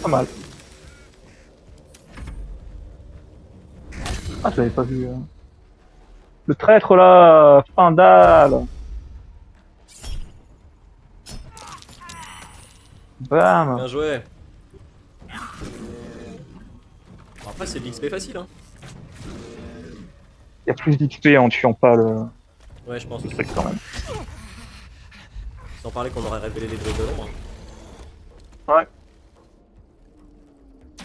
Pas mal. Ah, je l'avais pas vu. Le traître là, Findal. Bam. Bien joué. Bon, après, c'est de l'XP facile, hein. Il y a plus d'XP en tuant pas le Ouais, je pense aussi. truc quand même. Sans parler qu'on aurait révélé les druides de l'ombre. Ouais.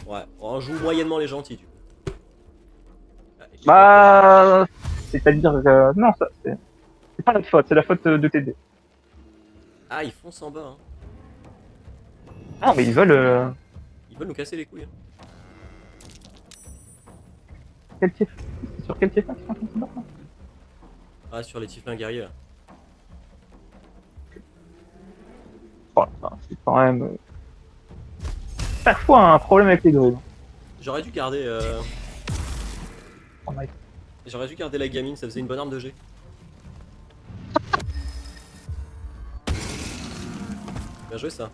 Ouais, on joue moyennement les gentils, du coup. Ah, et- Bah, c'est-à-dire non, ça c'est pas notre faute, c'est la faute de TD. Ah, ils foncent en bas, hein. Ah, mais ils veulent. Ils veulent nous casser les couilles, hein. Quel type Sur quel type ils sont en train de se battre, là Ah, sur les tieflings guerriers, là. Voilà, c'est quand même. Parfois un problème avec les druides. J'aurais dû garder... Oh my- J'aurais dû garder la gamine, ça faisait une bonne arme de jet. Bien joué, ça.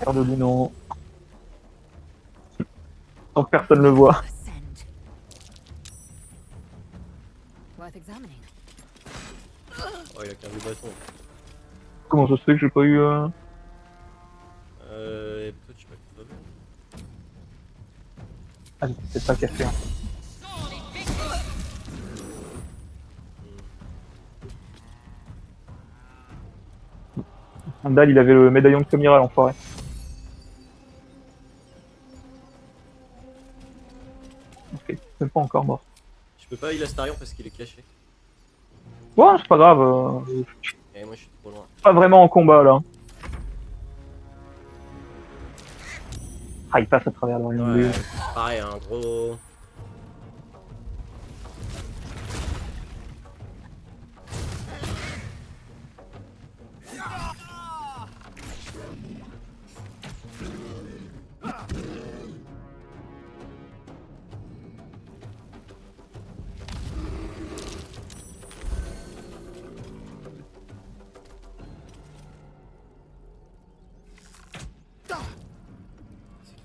Cœur de Lunon. Tant que personne le voit. Ascend. Worth examining. Oh, il a 15 bâtons. Comment ça se fait que j'ai pas eu. Et toi, tu vas crever. Ah, j'ai peut-être pas cassé. Hein. Andal, il avait le médaillon de Comiral en forêt. Ok, même pas encore mort. Je peux pas heal Astarion parce qu'il est caché. Ouais, c'est pas grave. Et moi, je suis trop loin. Pas vraiment en combat là. Ah, il passe à travers le rayon Ouais, bleu. pareil, un gros...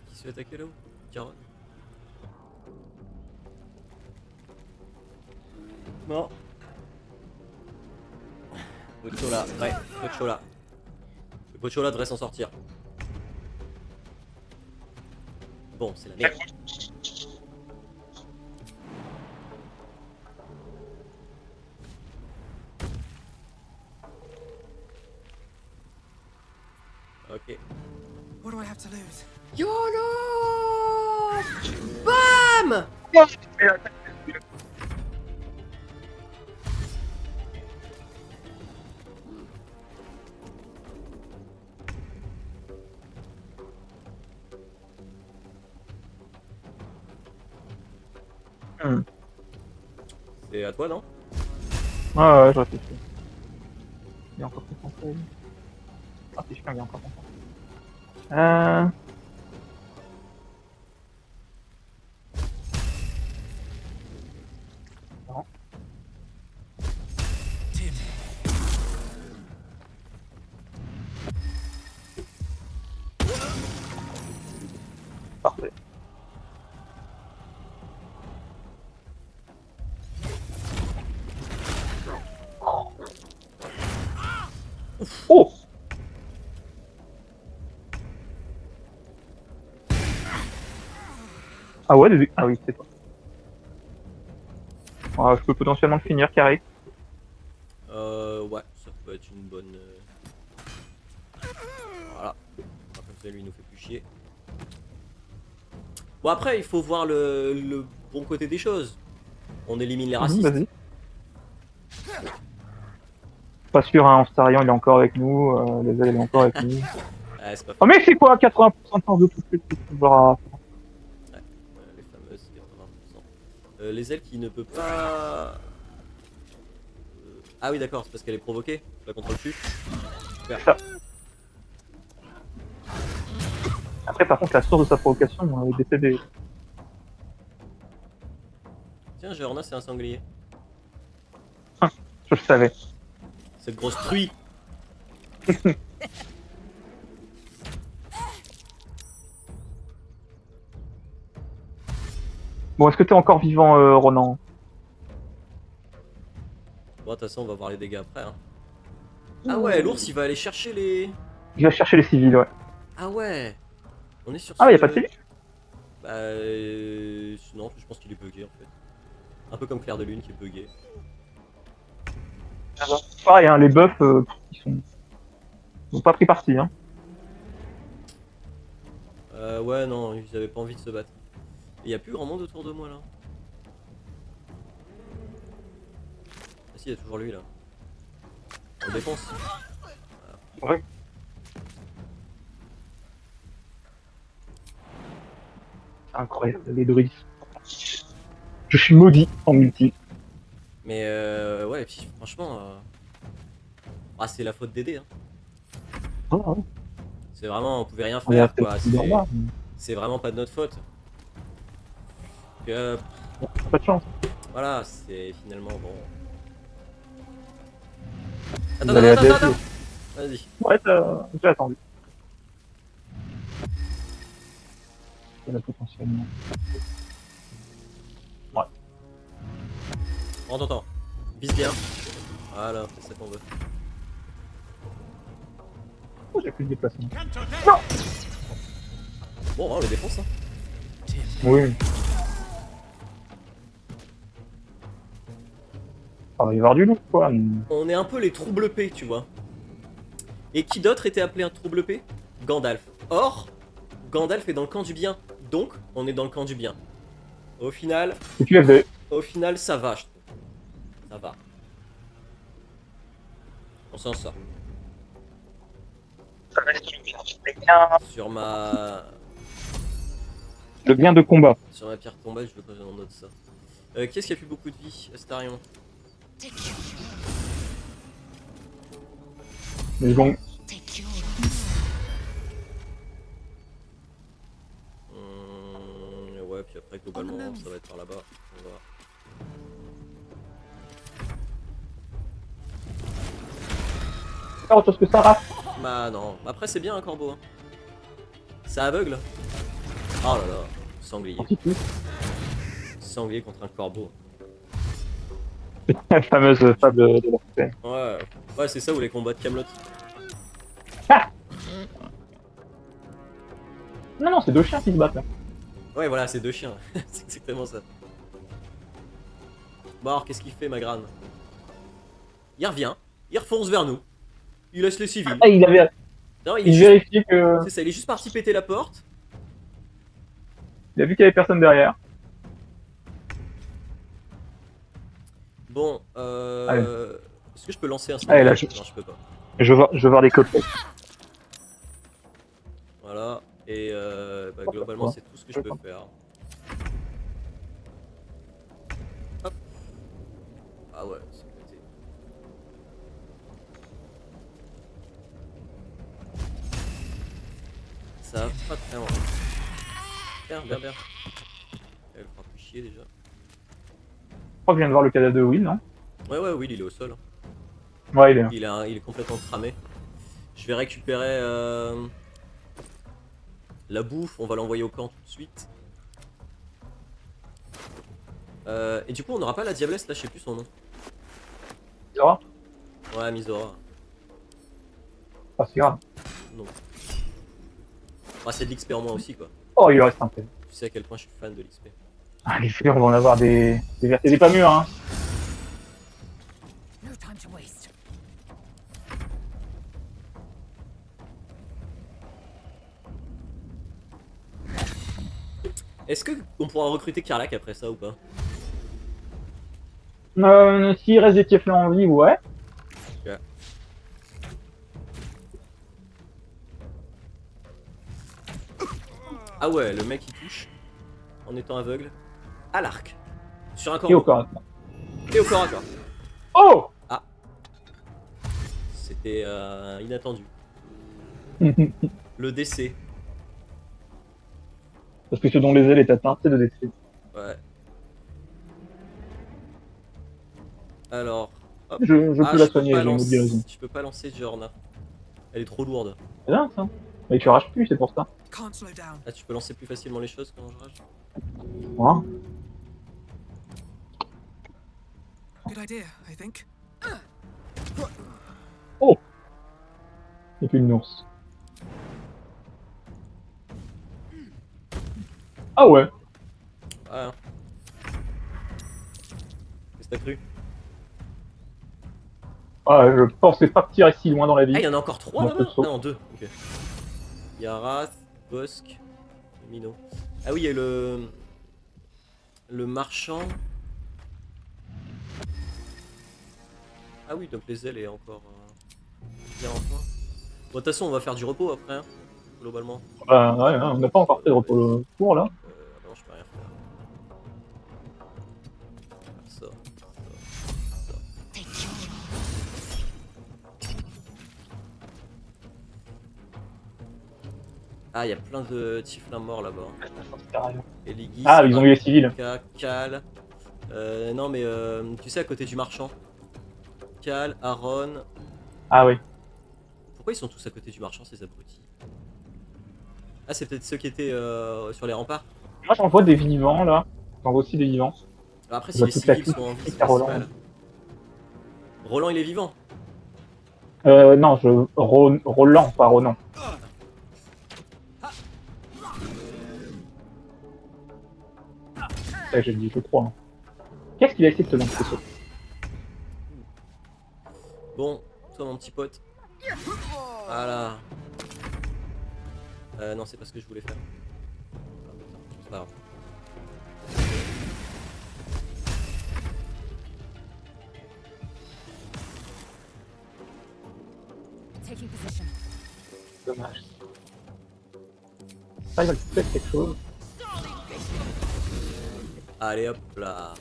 Qui se fait attaquer là-haut? Caron. Non. Pochola, ouais, Pochola. Le Pochola devrait s'en sortir. Bon, c'est la merde. Ok. What do I have to lose? YOLO! BAM! C'était à toi, non? Ouais, je réfléchis. Il y a encore plus conseils. Ah, c'est chiant, il y a encore conseils. Non. Tim. Parfait. Oh! Ah ouais, ah oui, c'est toi. Ah, je peux potentiellement le finir, carré. Ouais, ça peut être une bonne... Voilà. Comme ça, lui, il nous fait plus chier. Bon, après, il faut voir le bon côté des choses. On élimine les racistes. Vas-y. Pas sûr, hein, Anstarion, il est encore avec nous. Les ailes, il est encore avec nous. Ouais, c'est pas Oh, mais c'est quoi 80% de chance de tout de suite voir les fameuses 80%. Les ailes qui ne peut pas... Ah oui, d'accord, c'est parce qu'elle est provoquée. Je la contrôle plus. Super. Ça. Après, par contre, la source de sa provocation est décédée. Tiens, Géorna, c'est un sanglier. Je le savais. Cette grosse truie. Bon, est-ce que t'es encore vivant, Ronan? Bon, de toute façon, on va voir les dégâts après. Hein. Ah ouais, l'ours, il va aller chercher les... Il va chercher les civils, ouais. Ah ouais. On est sur Ah, ce... y'a pas de civils? Bah... Non, je pense qu'il est bugué, en fait. Un peu comme Clair de Lune qui est bugué. Pareil, hein, les buffs, ils ont pas pris parti, hein. Ouais, non, ils avaient pas envie de se battre. Il y a plus grand monde autour de moi, là. Ah si, il y a toujours lui, là. En défense. Ouais. C'est incroyable, les druides. Je suis maudit en multi. Mais ouais, et puis franchement... Ah, c'est la faute d'aider, hein. Ah, ouais. C'est vraiment, on pouvait rien On est à faire, quoi. cette normal. C'est vraiment pas de notre faute. Donc, Pas de chance. voilà, c'est finalement bon. Vous Attends, allez attends, la attends, DF. attends. Vas-y. Ouais, j'ai attendu. Il y en a potentiellement. Ouais. Prends ton temps. Vise bien. Voilà, c'est ça qu'on veut. Oh, j'ai plus de déplacement. Bon, on les défonce, hein. Oui. Ah, il va y avoir du loup, quoi. On est un peu les troubles P, tu vois. Et qui d'autre était appelé un trouble P? Gandalf. Or, Gandalf est dans le camp du bien. Donc, on est dans le camp du bien. Au final, Et tu l'avais. ça va, je trouve. Ça va. On s'en sort. Ça reste bien. Sur ma... Le bien de combat. Sur ma pierre tombale, je veux pas que j'en note ça. Qui est-ce qui a plus beaucoup de vie? Astarion. Mais bon. Ouais, puis après, globalement, ça va être par là-bas. On va voir. Faire autre chose que ça, Raph. Bah non. Après, c'est bien un corbeau. Hein. Ça aveugle. Oh là là. Sanglier. Sanglier contre un corbeau. La fameuse fable de la fontaine. Ouais, ouais, c'est ça ou les combats de Camelot. Ah non, non, c'est deux chiens qui se battent là. Ouais, voilà, c'est deux chiens. C'est exactement ça. Bon, alors, qu'est-ce qu'il fait, Magrane? Il revient, il refonce vers nous. Il laisse les civils. Ah, il avait. Non, Il vérifiait que. C'est ça, il est juste parti péter la porte. Il a vu qu'il y avait personne derrière. Bon, Allez. est-ce que je peux lancer un Allez, là, Non, je peux pas. Je veux voir des copeaux. Voilà, et bah, globalement, c'est tout ce que je peux faire. Hop. Ah ouais, c'est pété. Ça va pas très loin. Bien. Elle fera plus chier déjà. Je crois que je viens de voir le cadavre de Will, non? Ouais, Will il est au sol. Ouais, il est là. Il est complètement cramé. Je vais récupérer la bouffe, on va l'envoyer au camp tout de suite. Et du coup on n'aura pas la diablesse là, je sais plus son nom. Zora? Ouais, Mizora. Ah, c'est grave. Non. Bah, c'est de l'XP en moins aussi quoi. Oh, il lui reste un peu. Tu sais à quel point je suis fan de l'XP. Ah, les fleurs vont en avoir des vertes et des pas mûres, hein. No time to waste. Est-ce que on pourra recruter Karlak après ça ou pas? S'il reste des tieflins en vie, ouais. Ok. Ah ouais, le mec il touche en étant aveugle à l'arc. Sur un corps. Et au corps. Et au corps à corps. Oh! Ah. C'était inattendu. Le décès. Parce que ce dont les ailes est atteint, c'est le décès. Ouais. Alors. Hop. Je peux la peux soigner, pas j'ai une autre guérison. Je peux pas lancer Jorna. Elle est trop lourde. C'est bien ça. Mais tu rages plus, c'est pour ça. Can't slow down. Ah, tu peux lancer plus facilement les choses quand je rage. Voilà. Good idea, I think. Oh! Et puis une ours. Ah ouais! Ah. Qu'est-ce que t'as cru? Ah, je pensais pas tirer si loin dans la vie. Ah, il y en a encore 3 Non, là-bas? pas trop. Ah non, 2. Ok. Il y a Wrath, Bosk et Mino. Ah oui, il y a le marchand. Ah oui, donc les ailes est encore bien en point. Bon, de toute façon, on va faire du repos après, hein, globalement. Bah ouais, on n'a pas encore fait de repos court là. Ah non, je peux rien faire. Ça. Ah, il y a plein de tieflins morts là-bas. Eligis, Ah, ils ont eu les civils. Cal. Non, mais tu sais, à côté du marchand. Cal, Aaron. Ah oui. Pourquoi ils sont tous à côté du marchand, ces abrutis? Ah, c'est peut-être ceux qui étaient sur les remparts. Moi j'en vois des vivants là. J'en vois aussi des vivants. Alors après, si Bah, les toute la civils clique, sont en vie, c'est c'est pas Roland. si mal. Roland, il est vivant. Non, Roland, pas Ronan. Ça, j'ai dit, je crois. Hein. Qu'est-ce qu'il a essayé de te lancer ça? Bon, toi, mon petit pote. Voilà. Non, c'est pas ce que je voulais faire. Ah, putain, c'est pas grave. Taking position. Dommage. Ça, il va te faire quelque chose. Allez, hop là.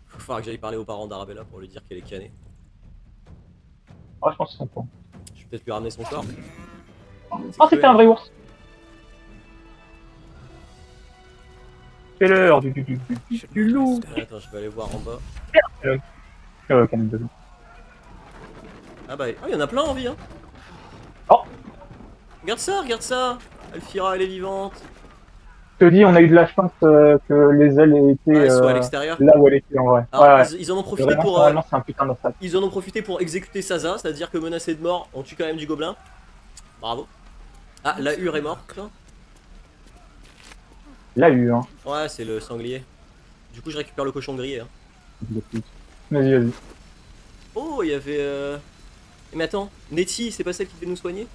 Faut falloir que j'aille parler aux parents d'Arabella pour lui dire qu'elle est canée. Ah, je pense qu'ils sont pas. Je vais peut-être lui ramener son corps. Ah, c'était un vrai ours. C'est l'heure du loup. Attends, je vais aller voir en bas. Quand même dedans. Ah bah, il y en a plein en vie, hein. Oh. Regarde ça. Alfira, elle est vivante. Je te dis, on a eu de la chance que les ailes aient été Ouais, soit à l'extérieur. là où elle était en vrai. Alors, Ouais, ils en ont profité vraiment, pour. normalement, c'est un putain de sac. Ils en ont profité pour exécuter Saza, c'est-à-dire que menacé de mort, on tue quand même du gobelin. Bravo. Ah, la hure est morte. L'a eu, hein. Ouais, c'est le sanglier. Du coup, je récupère le cochon grillé. Hein. Vas-y. Oh, il y avait. Mais attends, Nettie, c'est pas celle qui devait nous soigner?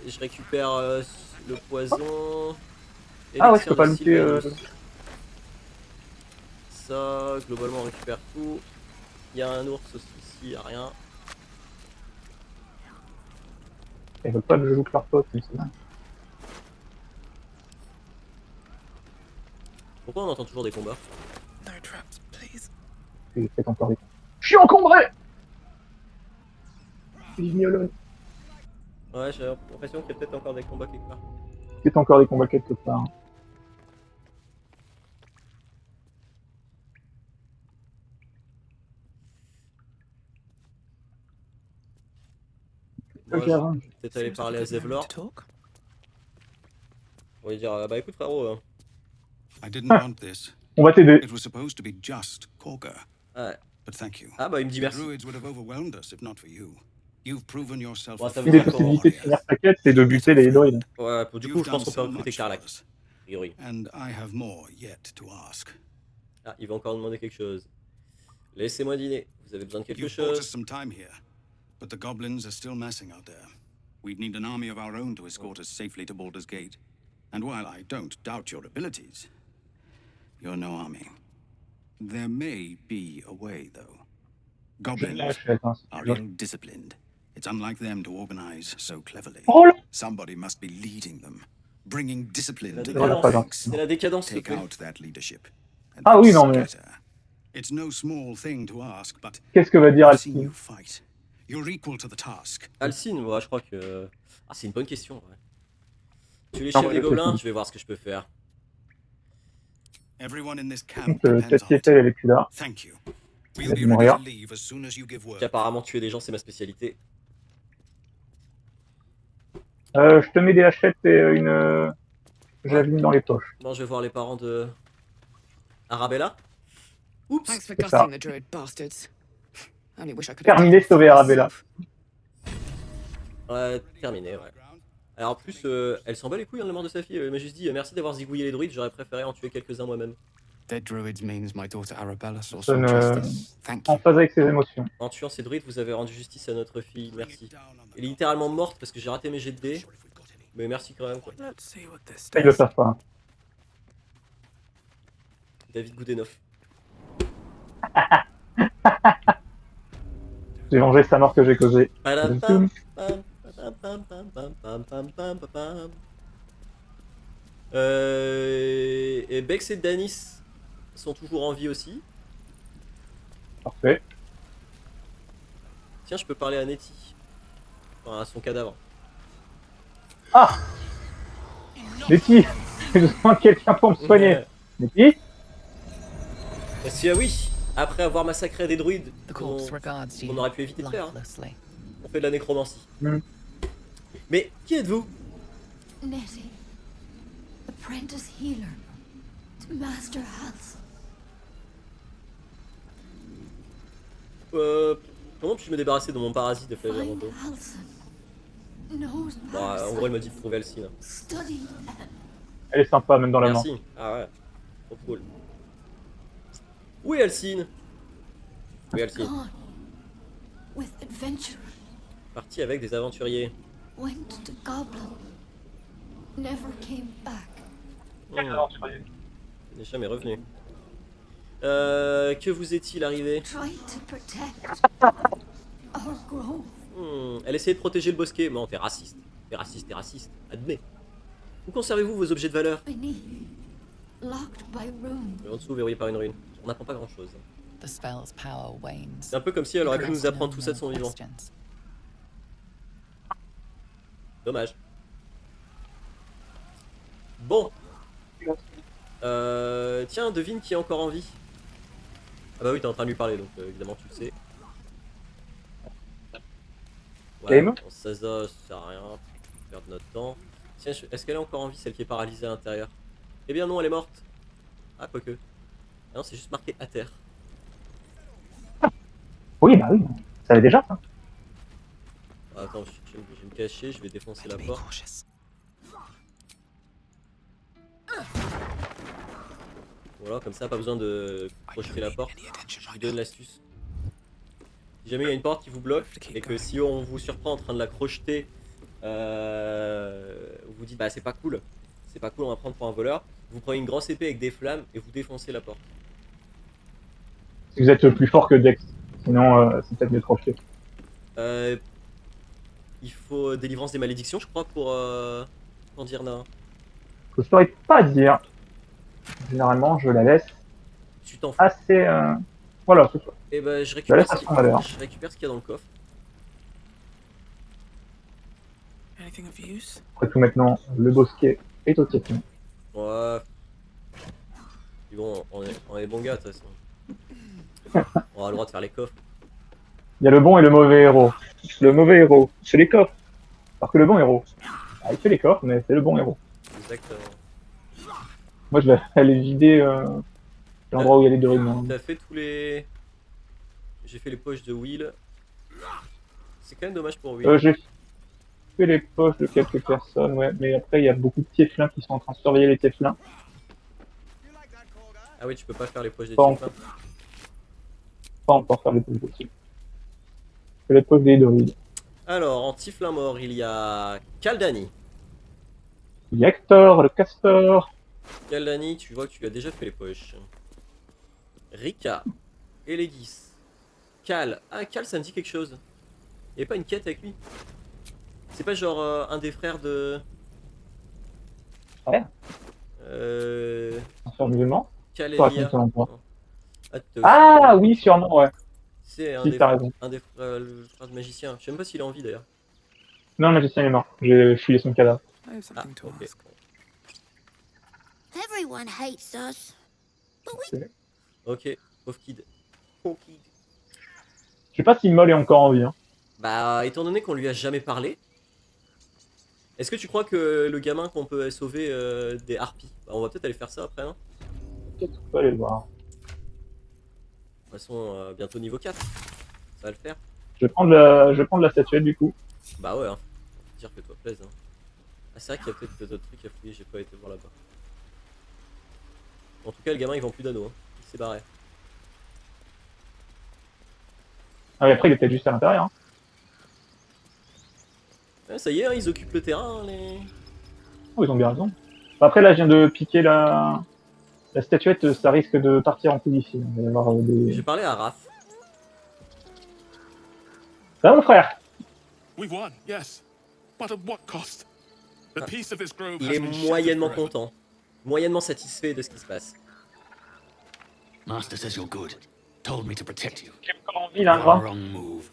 Je récupère le poison. Ah ouais, je Élixir peux pas de looter. Sylvanus. ça. Globalement, on récupère tout. Il y a un ours aussi ici, y a rien. Ils veulent pas que je joue que leur pote, mais c'est dingue. Pourquoi on entend toujours des combats? No traps, please. J'ai fait encore des... Je suis encombré. Leave me alone. Ouais, j'ai l'impression qu'il y a peut-être encore des combats quelque part. C'est encore des combats quelque part. Moi, Ok, je avant. vais peut-être aller Seems like parler a à good moment Zevlor. to talk. On va lui dire, bah écoute frérot, I didn't want this. On va t'aider. It was supposed to be just Corker. ouais. But thank you. Ah bah il me dit The merci. druids would have overwhelmed us if not for you. You've proven yourself Bon, a ça veut Une des dire qu'on- possibilités de finir sa quête, c'est de buter les droïdes. Ouais, du coup You've je pense done qu'on peut so recruter much for Karlak. us, A priori. and I have more yet to ask. Ah, il va encore demander quelque chose. Laissez-moi dîner. Vous avez besoin de quelque You've bought us chose? some time here, but the goblins are still massing out there. We'd need an army of our own to escort us safely to Baldur's Gate. And while I don't doubt your abilities, you're no army. There may be a way, though. Je Goblins l'achète, hein. are ill-disciplined. It's unlike them to organize so cleverly. Oh là. Somebody must be leading them, bringing discipline La to Voilà, their pas décadence. ranks. C'est la décadence, s'il te Take plaît. out that leadership. and Ah then oui, non, mais- scatter. It's no small thing to ask, but Qu'est-ce que va dire I've seen Alcine? you fight. You're equal to the task. Alcine, moi je crois que... Ah, c'est une bonne question. Ouais. Tu es les Non, chefs mais des je gobelins, sais. je vais voir ce que je peux faire. Everyone in this camp Donc, depends cette on pièce, it. elle est plus là. Thank you. Elle We'll a be dû ready mourir. to leave as soon as you give word. Qu'apparemment tuer des gens c'est ma spécialité. Je te mets des hachettes et une javeline dans les poches. Bon, je vais voir les parents de... Arabella. Oups. Thanks for C'est ça. gutting the druid bastards. Only wish I could have Terminé, taken sauver them Arabella. myself. Ouais, terminé, ouais. Alors en plus, elle s'en bat les couilles, hein, la mort de sa fille. Elle m'a juste dit merci d'avoir zigouillé les druides, j'aurais préféré en tuer quelques-uns moi-même. Dead druids means my daughter Arabella saw some justice. Thank En phase avec ses émotions. En tuant ces druides, vous avez rendu justice à notre fille, merci. Elle est littéralement morte parce que j'ai raté mes jets de dés. Mais merci quand même, quoi. Let's see what this Ça, ils le does. savent pas. David Goudenoff. J'ai vengé sa mort que j'ai causée. Padam-pam, pam, padam, pam, pam, pam, pam, pam, pam, pam, pam. Et Bex et Danis sont toujours en vie aussi. Parfait. Tiens, je peux parler à Nettie. Enfin, à son cadavre. Ah Letty, j'ai besoin de quelqu'un pour me soigner. Letty Parce que oui, après avoir massacré des druides, The qu'on corpse regards you on aurait pu éviter de faire, hein. lifelessly. On fait de la nécromancie. Mm. Mais qui êtes-vous? Nettie, apprentice healer to Master Halson. Comment puis-je me débarrasser de mon parasite de flèche Find avant tout? Halson. Knows Bon, en Halson. gros, elle m'a dit de trouver Alcine. Study them. Elle est sympa, même dans la mort. Merci. Ah ouais, trop cool. Où est Alcine? Oui, Alcine. Gone with adventurers. Parti avec des aventuriers. Went to Goblin. Never came back. Il n'est jamais revenu. Que vous est-il arrivé? Tried to protect our grove. Elle essayait de protéger le bosquet. Non, t'es raciste. T'es raciste, t'es raciste. Admets. Où conservez-vous vos objets de valeur? Beneath, locked by rune. En dessous, verrouillé par une ruine. On n'apprend pas grand-chose. The spell's power wanes. C'est un peu comme si elle aurait pu nous apprendre tout ça de son vivant. Questions. Dommage. Bon. Tiens, devine qui est encore en vie. Ah bah oui, t'es en train de lui parler, donc évidemment tu le sais. Game. Ça sert à rien, perdre notre temps. Tiens, est-ce qu'elle est encore en vie, celle qui est paralysée à l'intérieur? Eh bien non, elle est morte. Ah, quoique. Ah non, c'est juste marqué à terre. Oui, bah oui. Ça l'est déjà. Hein. Ah, attends, je vais me cacher, je vais défoncer la Be porte. cautious. Voilà, comme ça, pas besoin de crocheter la porte. Any attention Je vous right donne now. l'astuce. Si jamais il y a une porte qui vous bloque et que si on vous surprend en train de la crocheter, vous vous dites bah c'est pas cool, on va prendre pour un voleur. Vous prenez une grosse épée avec des flammes et vous défoncez la porte. Si vous êtes plus fort que Dex. Sinon, c'est peut-être mieux de crocheter. Il faut délivrance des malédictions, je crois, pour dire non. Je ne saurais pas dire. Généralement, je la laisse Tu t'en fous. assez... Voilà, c'est ça. Et bah, Je la laisse à son valeur. je récupère ce qu'il y a dans le coffre. Anything of use? Après tout, maintenant, le bosquet est au piéton. Ouais. Puis bon, on est bons gars, de toute façon. On a le droit de faire les coffres. Il y a le bon et le mauvais héros. Le mauvais héros, c'est les coffres. Alors que le bon héros, il fait les coffres, mais c'est le bon héros. Exactement. Moi, je vais aller vider l'endroit où il y a les deux ruines. T'as fait tous les... J'ai fait les poches de Will. C'est quand même dommage pour Will. J'ai fait les poches de quelques personnes, ouais, mais après, il y a beaucoup de tieflins qui sont en train de surveiller les tieflins. Ah oui, tu peux pas faire les poches des Pas types. Pas encore faire les poches possibles. Je fais les poches des druides. Alors, en Tiflin mort, il y a Kaldani. Il y a Hector, le castor. Kaldani, tu vois que tu lui as déjà fait les poches. Rika. Elegis. Cal. Ah, Cal, ça me dit quelque chose. Il n'y a pas une quête avec lui? C'est pas genre un des frères de... Ouais. Un frère musulman. Kalelia. Ah oui, sûrement, ouais. C'est un, Si, un des frères, le frère du magicien. Je sais même pas s'il est en vie d'ailleurs. Non, le magicien est mort. J'ai filé son cadavre. I have something to ok. ask. Everyone hates us. But we Ok, pauvre kid. Pauvre kid. Je sais pas si Moll est encore en vie. Hein. Bah, étant donné qu'on lui a jamais parlé, est-ce que tu crois que le gamin qu'on peut sauver des harpies, bah, on va peut-être aller faire ça après, hein? Peut-être qu'on peut aller le voir. De toute façon, bientôt niveau 4. Ça va le faire. Je vais prendre la statuette du coup. Bah ouais, hein. Dire que toi plaise. Hein. Ah, c'est vrai qu'il y a peut-être d'autres trucs à fouiller, j'ai pas été voir là-bas. En tout cas, le gamin il vend plus d'anneaux. Hein. Il s'est barré. Ah oui, après il était juste à l'intérieur. Hein. Ouais, ça y est, hein, ils occupent le terrain, hein, les... Oh, ils ont bien raison. Après là, je viens de piquer la statuette, ça risque de partir en couille ici. Il va y avoir des... J'ai parlé à Raph. Ça va mon frère? We've won, yes. But at what cost? The peace of this grove Il has est been shattered moyennement forever. content. Moyennement satisfait de ce qui se passe. Master says you're good. Told me to protect you. J'ai encore envie là, You're gras. a wrong move,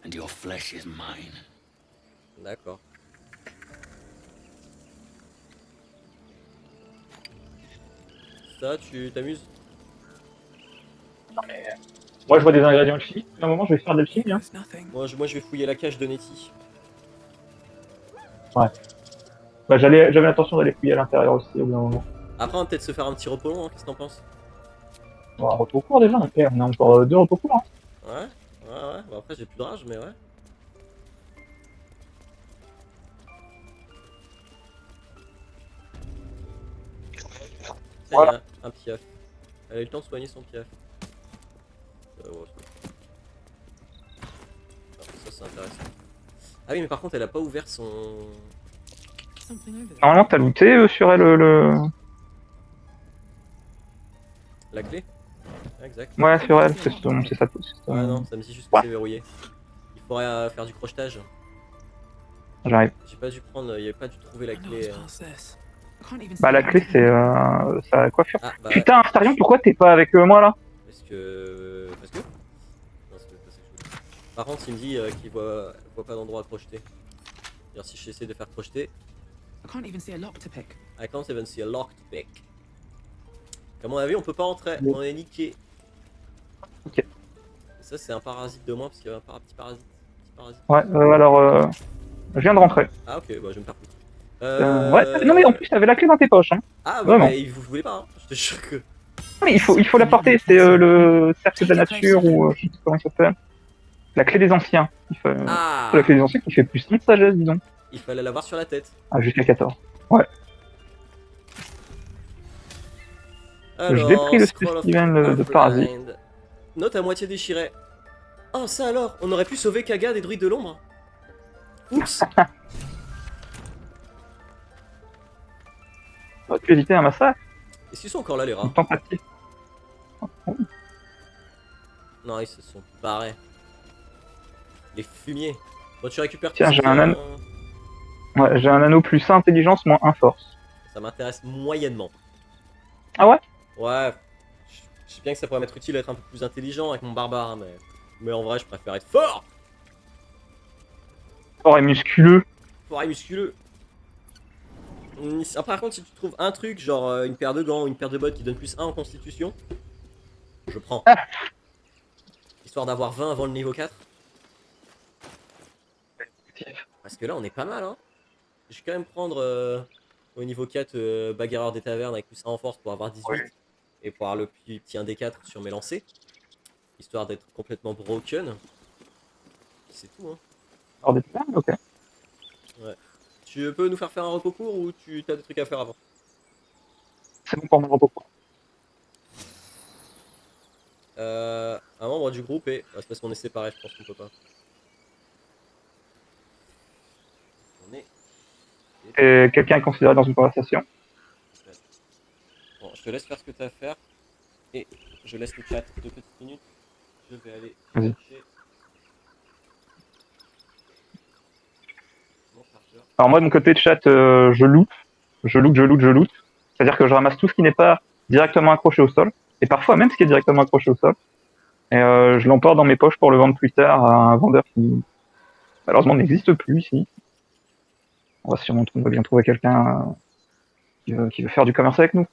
and your flesh is mine. D'accord. Ça, tu t'amuses? Moi je vois des ingrédients alchimiques. À un moment, je vais faire de l'alchimie. Hein. There's nothing. Moi, je vais fouiller la cage de Nettie. Ouais. Bah, j'avais l'intention d'aller fouiller à l'intérieur aussi au bout d'un moment. Après, on va peut-être se faire un petit repos long, hein. Qu'est-ce que t'en penses? Bon, un repos court déjà, on a encore 2 repos courts. Hein. Ouais. Bon, après, j'ai plus de rage, mais ouais. Ça, Voilà. y a un piaf. Elle a eu le temps de soigner son piaf. Ouais, ça, c'est intéressant. Ah oui, mais par contre, elle a pas ouvert son... Something over there. Normalement, t'as looté sur elle La clé? Exact. Ouais, sur elle, c'est ça. Ah non, ça me dit juste que c'est verrouillé. Il faudrait faire du crochetage. J'arrive. J'ai pas dû prendre, il avait pas dû trouver la I know clé. it's past this. I can't even Bah, see la it. clé, c'est sa coiffure. Ah bah Putain, Astarion, pourquoi t'es pas avec moi là? parce que... Non, c'est pas ça que je voulais. Par contre, il me dit qu'il voit pas d'endroit à crocheter. C'est-à-dire si j'essaie de faire crocheter, I can't even see a lock to pick. I can't even see a lock to pick. Comme on a vu, on peut pas rentrer, Bon. on est niqué. Ok. Et ça, c'est un parasite de moins parce qu'il y avait un petit parasite. Ouais, alors, je viens de rentrer. Ah ok, bah je vais me faire foutre. Ouais, non mais en plus, t'avais la clé dans tes poches. Hein. Ah bah, Vraiment. mais vous voulez pas, hein. Je te jure que... Mais il faut la porter, c'est le cercle de la nature ou je sais pas comment ça s'appelle. La clé des anciens. Ah, La clé des anciens qui fait plus 1 de sagesse, dis donc. il fallait l'avoir sur la tête. Ah, jusqu'à 14. Ouais. Alors, J'ai pris le Scroll of spécimen de Overland. parasite. Note à moitié déchirée. Oh, ça alors, on aurait pu sauver Kaga des druides de l'ombre. Oups. On aurait pu éviter un massacre, Est-ce qu'ils sont encore là, les rats? une tentative. Non, ils se sont barrés. Les fumiers. Bon, tu récupères tout Tiens, ce j'ai qui un est anneau. Ouais, j'ai un anneau plus 1 intelligence, moins 1 force. Ça m'intéresse moyennement. Ah ouais? Ouais, je sais bien que ça pourrait m'être utile d'être un peu plus intelligent avec mon barbare, hein, mais en vrai, je préfère être fort. Fort et musculeux. Fort et musculeux. Par contre, si tu trouves un truc, genre une paire de gants ou une paire de bottes qui donne plus 1 en constitution, je prends. Histoire d'avoir 20 avant le niveau 4. Parce que là, on est pas mal, hein. Je vais quand même prendre au niveau 4 bagarreur des tavernes avec plus 1 en force pour avoir 18. Ouais. Et pour avoir le petit 1d4 sur mes lancers. Histoire d'être complètement broken. C'est tout, hein. Hors des plans, ok. Ouais. Tu peux nous faire un repos court ou tu as des trucs à faire avant? C'est bon pour mon repos. Un membre du groupe et... Ah, c'est parce qu'on est séparés, je pense qu'on peut pas. On est... Et quelqu'un est considéré dans une conversation. Bon, je te laisse faire ce que tu as à faire. Et je laisse le chat 2 petites minutes. Je vais aller Vas-y. chercher mon chargeur. Alors moi de mon côté de chat, je loot. Je loot. C'est-à-dire que je ramasse tout ce qui n'est pas directement accroché au sol. Et parfois même ce qui est directement accroché au sol. Et je l'emporte dans mes poches pour le vendre plus tard à un vendeur qui malheureusement n'existe plus ici. On va bien trouver quelqu'un qui veut faire du commerce avec nous.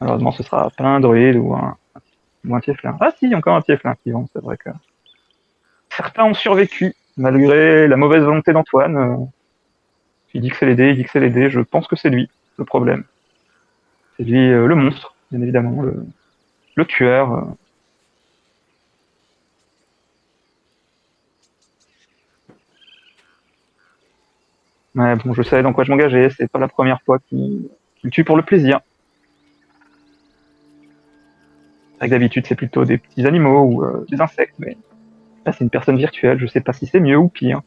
Malheureusement ce sera pas un druide ou un tieflin. Ah si, encore un tieflin qui vend, c'est vrai que... Certains ont survécu, malgré la mauvaise volonté d'Antoine. Il dit que c'est les dés, je pense que c'est lui, le problème. C'est lui le monstre, bien évidemment, le tueur. Ouais, bon, je savais dans quoi je m'engageais, c'est pas la première fois qu'il tue pour le plaisir. Avec d'habitude, c'est plutôt des petits animaux ou des insectes, mais là, c'est une personne virtuelle, je sais pas si c'est mieux ou pire.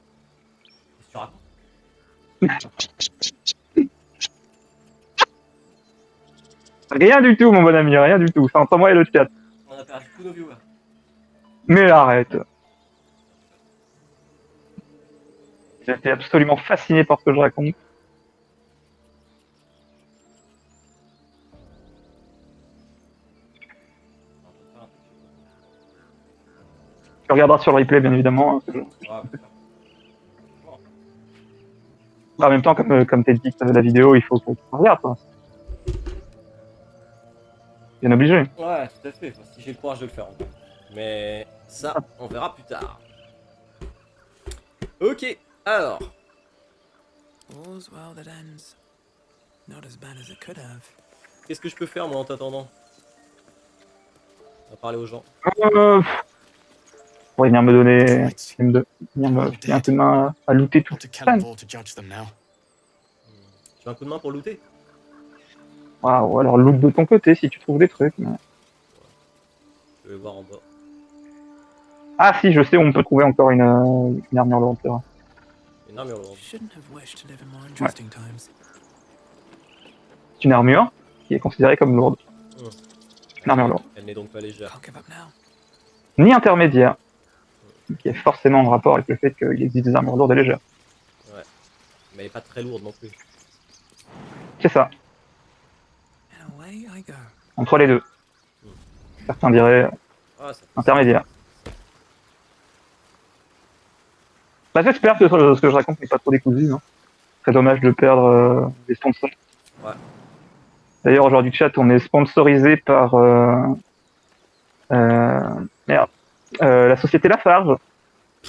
Rien du tout, mon bon ami, rien du tout. C'est entre moi et le chat. On a perdu tous nos viewers. Mais arrête. J'étais absolument fasciné par ce que je raconte. Tu regarderas sur le replay, bien évidemment. En même temps, comme t'as dit que t'avais la vidéo, il faut que tu regardes, quoi. Bien obligé. Ouais, tout à fait. Enfin, si j'ai le courage de le faire. En fait. Mais ça, on verra plus tard. Ok, alors. All's well that ends. Not as bad as it could have. Qu'est-ce que je peux faire, moi, en t'attendant? On va parler aux gens. Pour venir me donner... venir me filer un coup de main à looter tout. To Celeborn to judge them now. Tu veux un coup de main pour looter? Waouh, alors loot de ton côté si tu trouves des trucs. Mais... Je vais voir en bas. Ah si, je sais où on peut trouver encore une armure lourde, c'est vrai. Une armure lourde. Shouldn't have wished to live in more interesting times. C'est une armure qui est considérée comme lourde. Une armure lourde. Elle n'est donc pas légère. Can't give up now. Ni intermédiaire. Qui est forcément en rapport avec le fait qu'il existe des armures lourdes et légères. Ouais. Mais elle est pas très lourde non plus. C'est ça. And away I go. Entre les deux. Certains diraient Ah, ça fait intermédiaire. Bah, j'espère que ce que je raconte n'est pas trop décousu. Hein. Très dommage de perdre des sponsors. Ouais. D'ailleurs, aujourd'hui, chat, on est sponsorisé par la société Lafarge.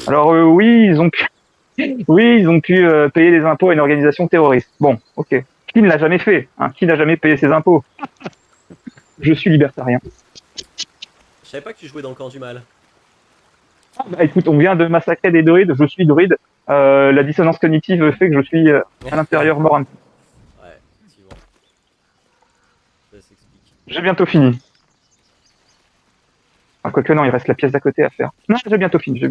Alors oui, ils ont pu, payer des impôts à une organisation terroriste. Bon, ok. Qui ne l'a jamais fait, hein? Qui n'a jamais payé ses impôts? Je suis libertarien. Je savais pas que tu jouais dans le camp du mal. Ah, bah écoute, on vient de massacrer des druides, je suis druide. La dissonance cognitive fait que je suis à l'intérieur mort un petit. Ouais, effectivement. Ça s'explique. J'ai bientôt fini. Ah, quoique non, il reste la pièce d'à côté à faire. Non, j'ai bientôt fini.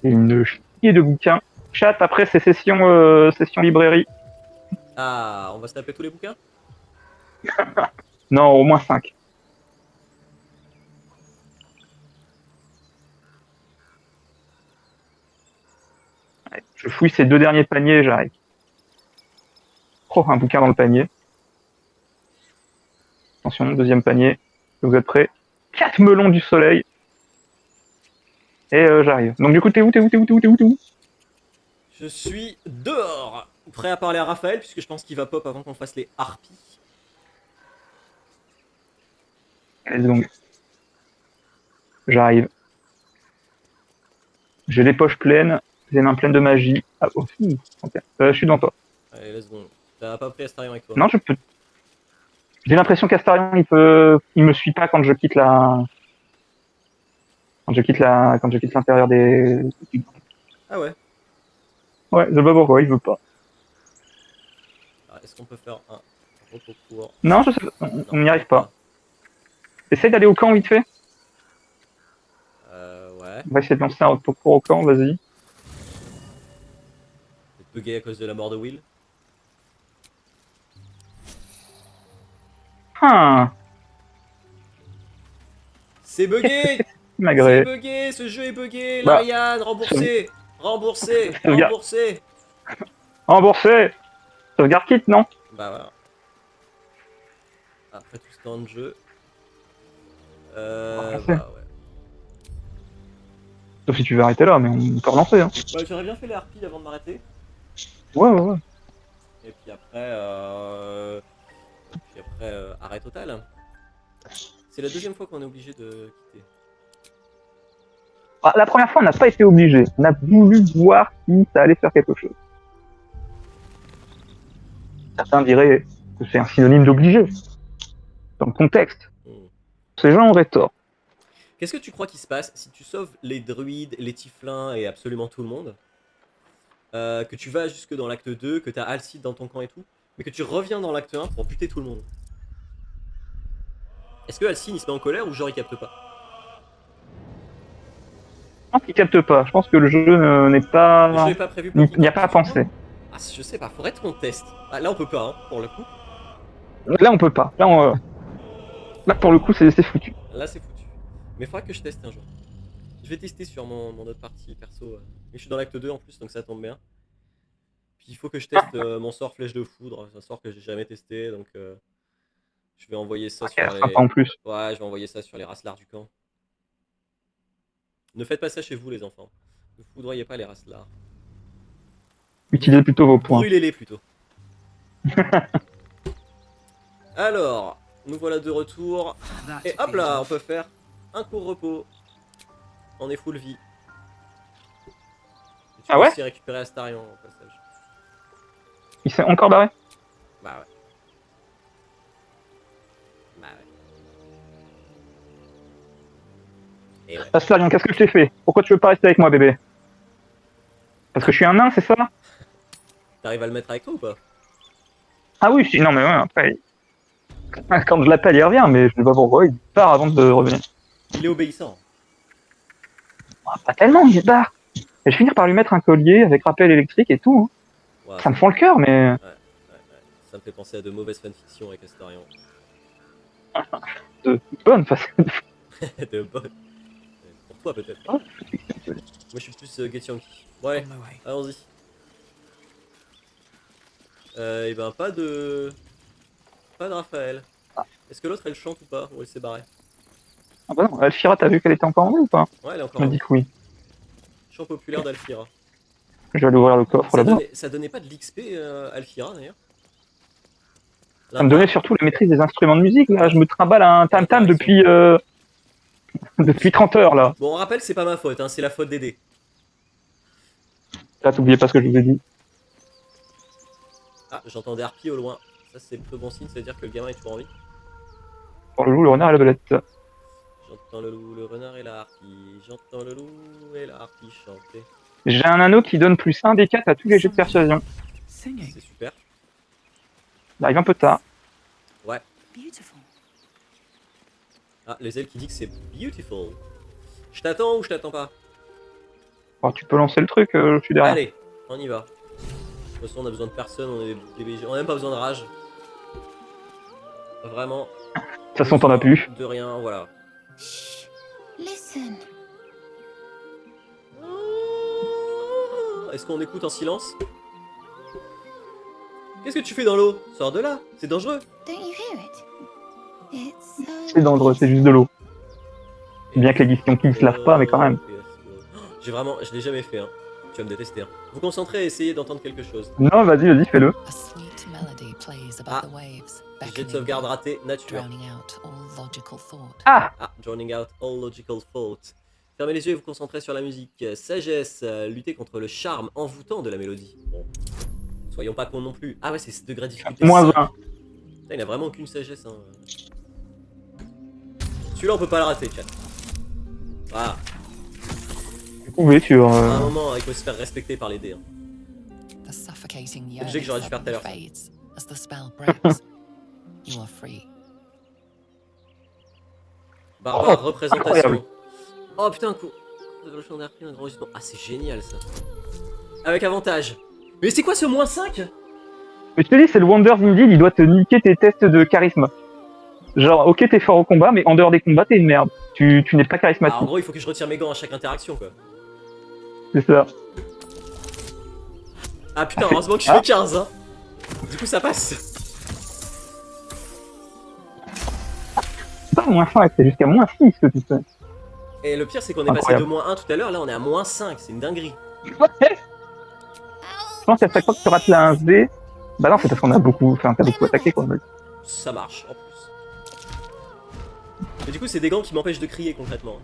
Une chier de bouquins. Chat, après ces sessions librairie. Ah, on va se taper tous les bouquins? Non, au moins 5. Je fouille ces 2 derniers paniers et j'arrive. Oh, un bouquin dans le panier. Attention, deuxième panier. Vous êtes prêts? 4 melons du soleil. Et j'arrive. Donc du coup, t'es où? Je suis dehors, prêt à parler à Raphaël, puisque je pense qu'il va pop avant qu'on fasse les harpies. Allez, donc. J'arrive. J'ai les poches pleines, les mains pleines de magie. Ah, oh, ok. Je suis devant toi. Allez, let's go. T'as pas pris Astarion avec toi? Non, je peux. J'ai l'impression qu'Astarion, il me suit pas quand je quitte quand je quitte l'intérieur des. Ah ouais. Ouais, je sais pas pourquoi, il veut pas. Est-ce qu'on peut faire un repos court? Non, je sais pas. On n'y arrive pas. Essaye d'aller au camp vite fait. Ouais. On va essayer de lancer un repos court au camp, vas-y. T'es bugué à cause de la mort de Will? Ah, C'est bugué! Magré. C'est bugué! Ce jeu est bugué! Bah, Larian, remboursé! Remboursé! Sauvegarde. Remboursé! Remboursé. Sauvegarde kit, non? Bah voilà. Après tout ce temps de jeu. Bah ouais. Sauf si tu veux arrêter là, mais on peut relancer. Hein. Ouais, j'aurais bien fait les harpies avant de m'arrêter. Ouais. Et puis après, arrêt total. C'est la deuxième fois qu'on est obligé de quitter. Ah, la première fois, on n'a pas été obligé. On a voulu voir si ça allait faire quelque chose. Certains diraient que c'est un synonyme d'obligé. Dans le contexte. Ces gens auraient tort. Qu'est-ce que tu crois qui se passe si tu sauves les druides, les tieflins et absolument tout le monde, que tu vas jusque dans l'acte 2, que t'as Alcide dans ton camp et tout, mais que tu reviens dans l'acte 1 pour buter tout le monde? Est-ce que Alcide il se met en colère ou genre il capte pas? Je pense qu'il capte pas. Je pense que le jeu n'est pas... Le jeu n'est pas prévu pour Il n'y a pas à penser. Ah, je sais pas, faudrait qu'on teste. Ah, là on peut pas, hein, pour le coup. Là, on peut pas. Là pour le coup, c'est foutu. Là c'est foutu. Mais faudra que je teste un jour. Je vais tester sur mon autre partie perso. Mais je suis dans l'acte 2 en plus, donc ça tombe bien. Puis il faut que je teste mon sort flèche de foudre. C'est un sort que j'ai jamais testé, donc je vais envoyer ça sur les... En plus. Ouais, je vais envoyer ça sur les racelards du camp. Ne faites pas ça chez vous les enfants. Ne foudroyez pas les racelards. Utilisez plutôt vos points. Brûlez-les plutôt. Alors, nous voilà de retour. Et hop là, on peut faire un court repos. On est full vie. Et tu peux aussi récupérer Astarion au passage. Il s'est encore barré? Bah ouais. Et ouais. Astarion, qu'est-ce que je t'ai fait? Pourquoi tu veux pas rester avec moi, bébé? Parce que je suis un nain, c'est ça? T'arrives à le mettre avec toi ou pas? Ah oui, non mais ouais, après... Quand je l'appelle, il revient, mais je sais pas pourquoi, il part avant de revenir. Il est obéissant. Ah, pas tellement, il se barre. Et je vais finir par lui mettre un collier avec rappel électrique et tout. Hein. Ouais, ça me fend le cœur, mais... Ouais. Ça me fait penser à de mauvaises fanfictions avec Astarion. De bonnes façons. De bonnes. Pour toi peut-être. Oh, moi je suis plus Getyanki. Ouais, allons-y. Et ben pas de Raphaël. Est-ce que l'autre elle chante ou pas? Ou elle s'est barrée? Ah bah non, Alfira, t'as vu qu'elle était encore en vie ou pas? Ouais, elle est encore en vie. Je me dis que oui. Chant populaire d'Alfira. Je vais aller ouvrir le coffre là-bas. Ça donnait pas de l'XP Alfira d'ailleurs? Ça me donnait surtout la maîtrise des instruments de musique, là. Je me trimballe un tam-tam depuis 30 heures, là. Bon, on rappelle, c'est pas ma faute, hein, c'est la faute d'Aidé. Là, t'oubliez pas ce que je vous ai dit. Ah, j'entends des harpies au loin. Ça, c'est plutôt bon signe, ça veut dire que le gamin est toujours en vie. Pour le loup, le renard et la belette. J'entends le loup, le renard et la harpie. J'entends le loup et la harpie chanter. J'ai un anneau qui donne plus 1 des 4 à tous les jets de persuasion. C'est super. Il arrive un peu tard. Ouais. Ah, les ailes qui disent que c'est beautiful. Je t'attends ou je t'attends pas? Oh, tu peux lancer le truc, je suis derrière. Allez, on y va. toute façon, on a besoin de personne, on est des BG. On a même pas besoin de rage. Vraiment. De toute façon, t'en as plus. De rien, voilà. Shh. Listen. Est-ce qu'on écoute en silence? Qu'est-ce que tu fais dans l'eau? Sors de là, c'est dangereux. Don't you hear it? It's so C'est dangereux, c'est juste de l'eau. Bien que l'édition qui ne se lave pas, mais quand même. J'ai vraiment, je l'ai jamais fait. Hein. Tu vas me détester. Hein. Vous concentrez et essayez d'entendre quelque chose. Non, vas-y, fais-le. A sweet melody plays above the waves, Jet de beckoning sauvegarde you, raté, nature. drowning out all logical thought. Ah, Drowning out all logical thought. Fermez les yeux et vous concentrez sur la musique. Sagesse, lutter contre le charme envoûtant de la mélodie. Bon. Soyons pas cons non plus. Ah ouais, c'est degré de difficulté. moins 5. 20. Putain, il a vraiment aucune sagesse. Hein. Celui-là, on peut pas le rater, chat. Voilà. Vous pouvez sur. À un moment, il faut se faire respecter par les dés. Hein. The suffocating C'est le jeu que j'aurais dû faire tout à l'heure. fades as the spell breaks. You are free. Barbare, Oh, représentation. incroyable. Oh putain, un coup. Révolution d'Arcane, un grand rugissement. Ah, c'est génial ça. Avec avantage. Mais c'est quoi ce moins 5? Mais je te dis, c'est le Wonders Indeed, il doit te niquer tes tests de charisme. Genre, ok, t'es fort au combat, mais en dehors des combats, t'es une merde. Tu n'es pas Ah, charismatique. en gros, il faut que je retire mes gants à chaque interaction quoi. C'est ça. Ah putain, heureusement que je fais 15 hein. Du coup, ça passe. C'est pas moins 5, c'est jusqu'à moins 6 que tu fais. Et le pire, c'est qu'on est passé Incroyable. de moins 1 tout à l'heure, là on est à moins 5, c'est une dinguerie. Ouais. Je pense qu'à chaque fois que tu rates la 1V, bah non, c'est parce qu'on a beaucoup, enfin, t'as beaucoup attaqué quoi. Ça marche en plus. Mais du coup, c'est des gants qui m'empêchent de crier concrètement.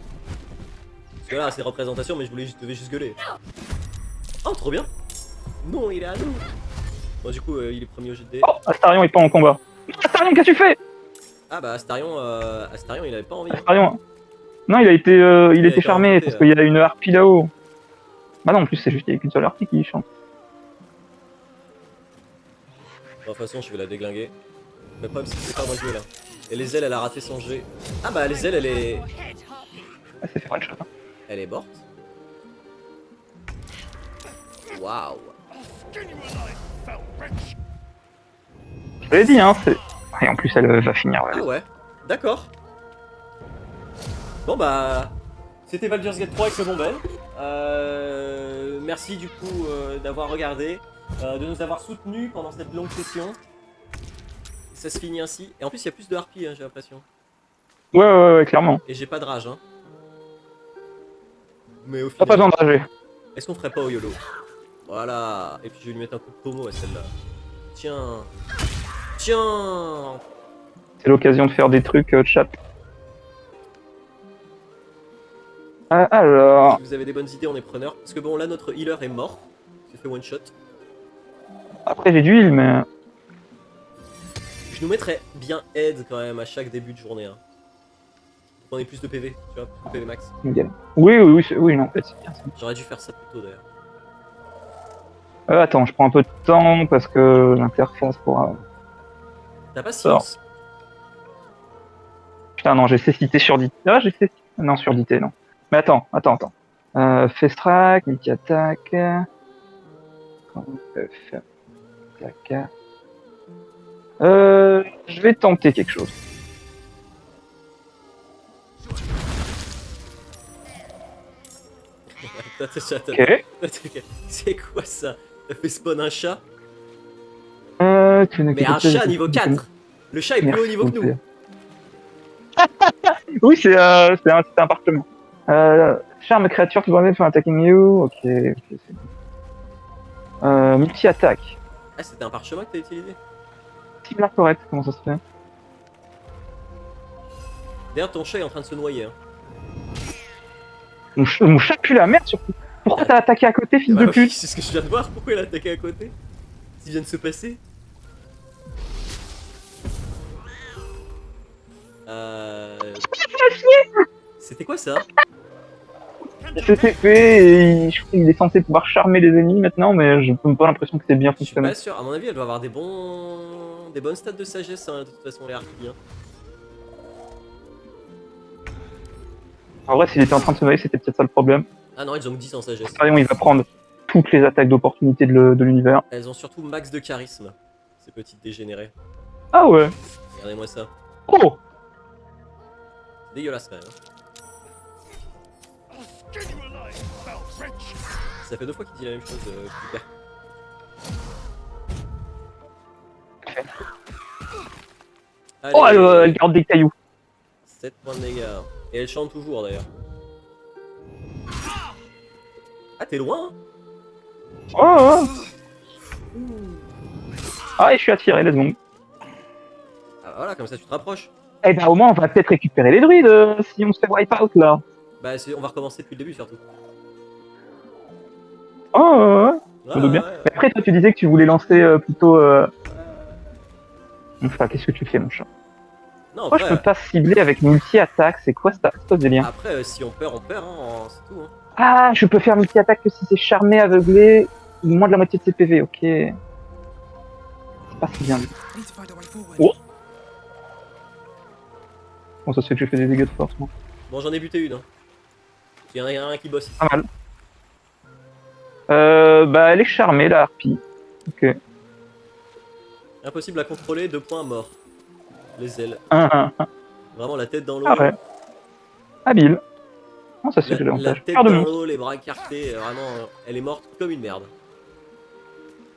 Parce que là, c'est représentation, mais je devais juste gueuler. Oh, trop bien. Non, il est à nous. Bon, du coup, il est premier au jet de dés. Oh, Astarion est pas en combat. Astarion, qu'est-ce que tu fais? Ah bah, Astarion, il avait pas envie. Hein. Astarion. Non, il a été été charmé remonté, parce qu'il y a une harpie là-haut. Bah non, en plus, c'est juste qu'il y a qu'une seule harpie qui chante. Bon, de toute façon, je vais la déglinguer. Mais le problème, c'est que c'est pas moi jouer là. Et les ailes, elle a raté son jet. Ah bah, les ailes, elle est. Ah, c'est faire une shot. Hein. Elle est morte. Waouh. Je l'ai dit, hein, c'est. Et en plus, elle va finir. Ouais. Ah ouais, d'accord. Bon bah, c'était Baldur's Gate 3 avec le bon Ben. Merci du coup d'avoir regardé, de nous avoir soutenus pendant cette longue session. Ça se finit ainsi. Et en plus, il y a plus de harpies, hein, j'ai l'impression. Ouais, clairement. Et j'ai pas de rage. Hein. Mais au T'as pas final, besoin de rager. est-ce qu'on ferait pas au YOLO? Voilà. Et puis je vais lui mettre un coup de pommeau à celle-là. Tiens. Tiens. C'est l'occasion de faire des trucs chat. Alors. Si vous avez des bonnes idées, on est preneur. Parce que bon, là, notre healer est mort. Il s'est fait one shot. Après, j'ai du heal, mais. Je nous mettrais bien aide quand même à chaque début de journée. Hein. Pour qu'on ait plus de PV, tu vois, plus de PV max. Oui, non, en fait, c'est bien ça. J'aurais dû faire ça plus tôt d'ailleurs. Attends, je prends un peu de temps parce que l'interface pour. T'as pas silence? Putain, non, j'ai cécité surdité. Ah, j'ai cécité. Non, surdité, non. Mais attends. Fast track, multi-attaque. Je vais tenter quelque chose. Attends. Ok. C'est quoi ça? T'as fait spawn un chat? Mais Mais un chat niveau 4! Le chat est plus haut niveau que nous! Oui, c'est un parchemin. Charme créature to for attacking you. Ok, c'est bon. Multi-attaque. Ah, c'était un parchemin que t'as utilisé? Similar correct, comment ça se fait? D'ailleurs, ton chat est en train de se noyer. Hein. Mon chat pue la merde surtout. Pourquoi t'as attaqué à côté, fils Bah de oui, pute? c'est ce que je viens de voir. Pourquoi il a attaqué à côté? Ce qui vient de se passer? C'était quoi ça? C'était fait et je crois qu'il est censé pouvoir charmer les ennemis maintenant, mais je n'ai pas l'impression que c'est bien Je suis fonctionné. pas sûr. À mon avis, elle doit avoir des bonnes stats de sagesse, hein, de toute façon, les harpies. Hein. En vrai, s'il était en train de se noyer, c'était peut-être ça le problème. Ah non, ils ont que 10 en sagesse. Astarion, il va prendre. toutes les attaques d'opportunité de l'univers. Elles ont surtout max de charisme, ces petites dégénérées. Ah ouais. Regardez-moi ça. Oh. C'est dégueulasse quand même. Ça fait 2 fois qu'il dit la même chose, Flipper. Oh, elle garde des cailloux. 7 points de dégâts. Et elle chante toujours d'ailleurs. Ah, t'es loin hein. Oh, oh. Ah, et je suis attiré, let's go. Ah voilà, comme ça tu te rapproches. Eh ben au moins on va peut-être récupérer les druides si on se fait wipe out là. Bah on va recommencer depuis le début surtout. Oh, ouais. Je me doute bien. Ouais. Mais après toi tu disais que tu voulais lancer plutôt... Enfin, qu'est-ce que tu fais mon chat? Non, Pourquoi après, je peux pas cibler avec multi-attaque? C'est quoi ce délire? après si on perd, hein, c'est tout. Hein. Ah, je peux faire multi-attaque que si c'est charmé, aveuglé, ou moins de la moitié de ses PV, ok. C'est pas si bien. Oh. Bon, ça se fait que j'ai fait des dégâts de force, moi. Bon, j'en ai buté une. Hein. Il y en a un qui bosse. Pas mal. Bah, elle est charmée, la harpie. Ok. Impossible à contrôler, 2 points mort. Les ailes. Vraiment la tête dans l'eau. Ah ouais. Habile. Non, ça c'est que La l'avantage. tête dans l'eau, les bras écartés, vraiment, elle est morte comme une merde.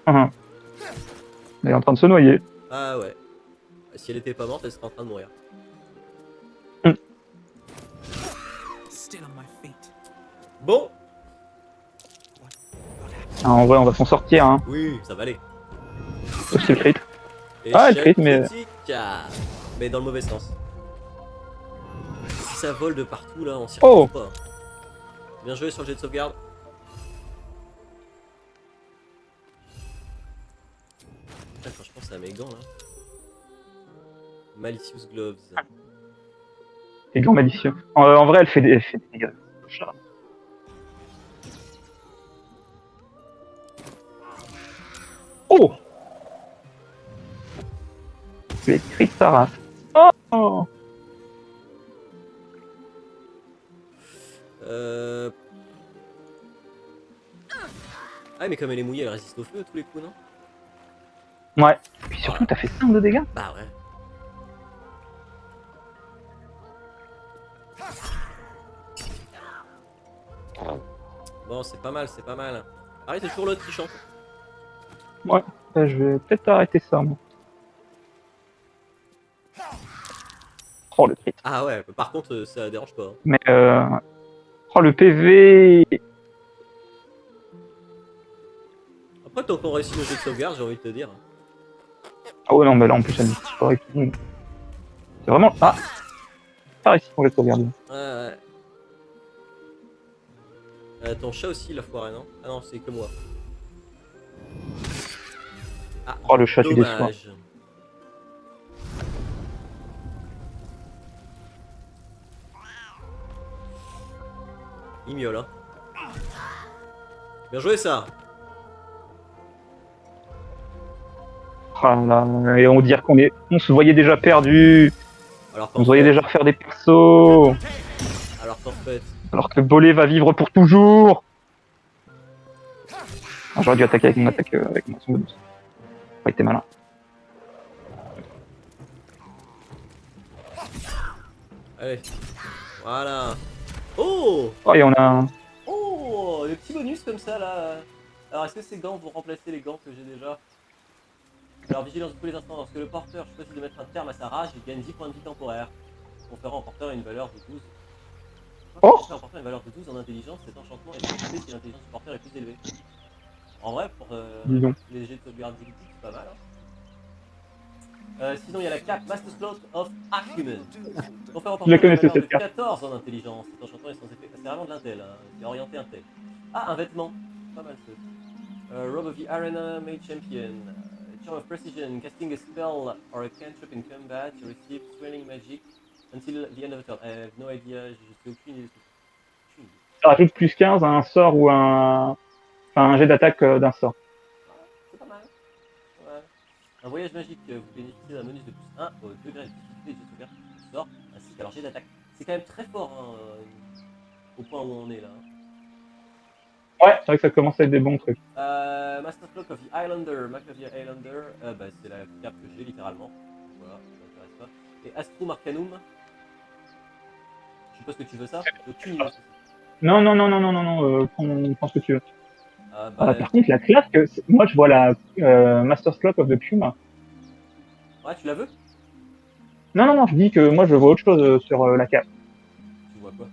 Elle est en train de se noyer. Ah ouais. Si elle était pas morte, elle serait en train de mourir. Bon. Ah, en vrai, on va s'en sortir, hein. Oui, ça va aller. Sauf si le crit. Et Ah, le crit, mais... critique, mais dans le mauvais sens. Si ça vole de partout, là, on s'y retrouve pas. Bien joué sur le jet de sauvegarde. Putain, quand je pense à mes gants, là. Malicious Gloves. Les gants malicieux. En vrai, elle fait des dégâts. Oh! Les cris de sa race. Oh! Ah mais comme elle est mouillée, elle résiste au feu à tous les coups, non? Ouais. Puis surtout, t'as fait 5 de dégâts? Bah ouais. Bon, c'est pas mal, c'est pas mal. Ah oui, c'est toujours l'autre qui chante. Ouais, je vais peut-être arrêter ça, moi. Oh, le crit. Ah ouais, par contre, ça dérange pas. Hein. Mais oh, le PV. Après, tant qu'on réussit nos jeux de sauvegarde, j'ai envie de te dire. Ah ouais, non, mais là, en plus, elle me dit pas. C'est vraiment... Ah! Pas réussi pour les sauvegarder. Ouais. Ton chat aussi, il a foiré, non? Ah non, c'est que moi. Ah, oh, le chat, tu déçois. dommage. Il miaule, hein. Bien joué, ça. Ah là, et on dirait on se voyait déjà perdu. On se voyait déjà refaire des persos. Alors qu'en fait... Alors que Bolé va vivre pour toujours. Ah, j'aurais dû attaquer avec mon attaque avec mon son bonus. Ouais, t'es malin. Allez. Voilà. Oh! Oh, et on a... Oh! Le petit bonus comme ça, là. Alors, est-ce que ces gants vont remplacer les gants que j'ai déjà? Alors, vigilance de tous les instants. Lorsque le porteur choisit de mettre un terme à sa rage, il gagne 10 points de vie temporaires, conférant au porteur une valeur de 12. Oh! Conférant au porteur une valeur de 12 en intelligence, cet enchantement est activé si l'intelligence du porteur est plus élevée. En vrai, pour les jets de sauvegarde d'électrique, c'est pas mal. Hein. Sinon, il y a la cape Master Slot of Acumen. Conférant au porteur une valeur de 14 en intelligence. Cet enchantement est sans effet. C'est vraiment de l'intel, hein. C'est orienté intel. Ah, un vêtement. Pas mal ce. Robe of the Arena Mage Champion. Charm of Precision. Casting a spell or a cantrip in combat. You receive swirling magic until the end of the turn. I have no idea. Je sais aucune idée. Ça rajoute plus 15 à un sort ou un... Enfin, un jet d'attaque d'un sort. C'est pas mal. Ouais. Un voyage magique. Vous bénéficiez d'un bonus de plus 1 au degré de difficulté de sauvegarde du sort ainsi qu'à leur jet d'attaque. C'est quand même très fort hein, au point où on est là. Ouais, c'est vrai que ça commence à être des bons trucs. Master Clock of the Highlander, Macavia Highlander, bah, c'est la carte que j'ai littéralement. Voilà, ça m'intéresse pas. Et Astrum Arcanum. Je suppose que tu veux ça. Le Cunimos aussi. Non, prends ce que tu veux. Bah, Par contre, la classe, moi je vois la Master's Clock of the Puma. ouais, tu la veux? Non, je dis que moi je vois autre chose sur la cape. Tu vois quoi?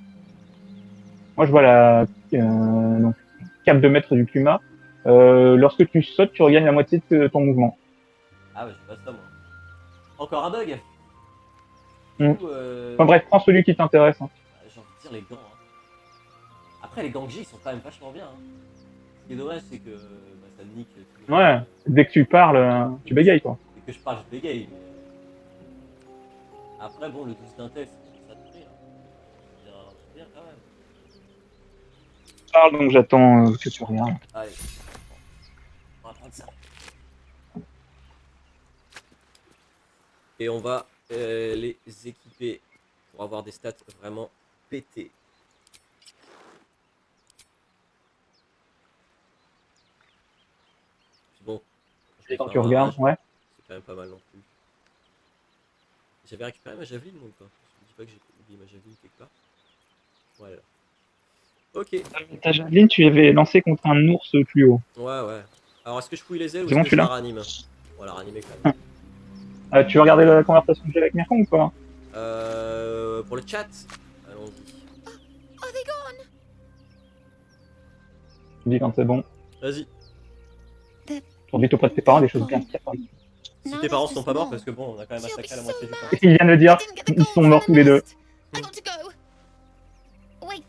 Moi je vois la donc, cape de maître du Puma. Lorsque tu sautes, tu regagnes la moitié de ton mouvement. Ah ouais, j'ai pas ça moi. Encore un bug? Mm. Du coup, Enfin bref, prends celui qui t'intéresse. Hein. j'ai envie de dire les gants. Hein. Après, les gants que j'ai, ils sont quand même vachement bien. Hein. Ce qui est dommage, c'est que bah, ça nique. Ouais, dès que tu parles, tu bégayes quoi. Dès que je parle, je bégaye. Mais... Après, bon, le 12 d'Intel, ça te fait. Hein. C'est bien quand même. Tu parles donc j'attends que tu regardes. Allez, on va prendre ça. Et on va les équiper pour avoir des stats vraiment pétées. Puis bon, je vais Quand faire tu un regardes, rage. ouais. C'est quand même pas mal non plus. J'avais récupéré ma javeline ou pas? Je me dis pas que j'ai oublié ma javeline quelque part. Voilà. Ok. Ta javeline, tu l'avais lancée contre un ours plus haut. Ouais. Alors est-ce que je fouille les ailes ou C'est est-ce bon, que tu je la l'as ranime? On va la ranimer quand même. Tu veux regarder la conversation que j'ai avec Mirkon ou pas? Pour le chat, allons-y. Are they gone? Tu me dis quand c'est bon. Vas-y. Tourne vite auprès de tes parents, des choses bien pires. Si tes parents sont pas morts, parce que bon, on a quand même massacré la moitié du camp. Il vient de le dire, ils sont morts tous les deux. I got to go. Wait,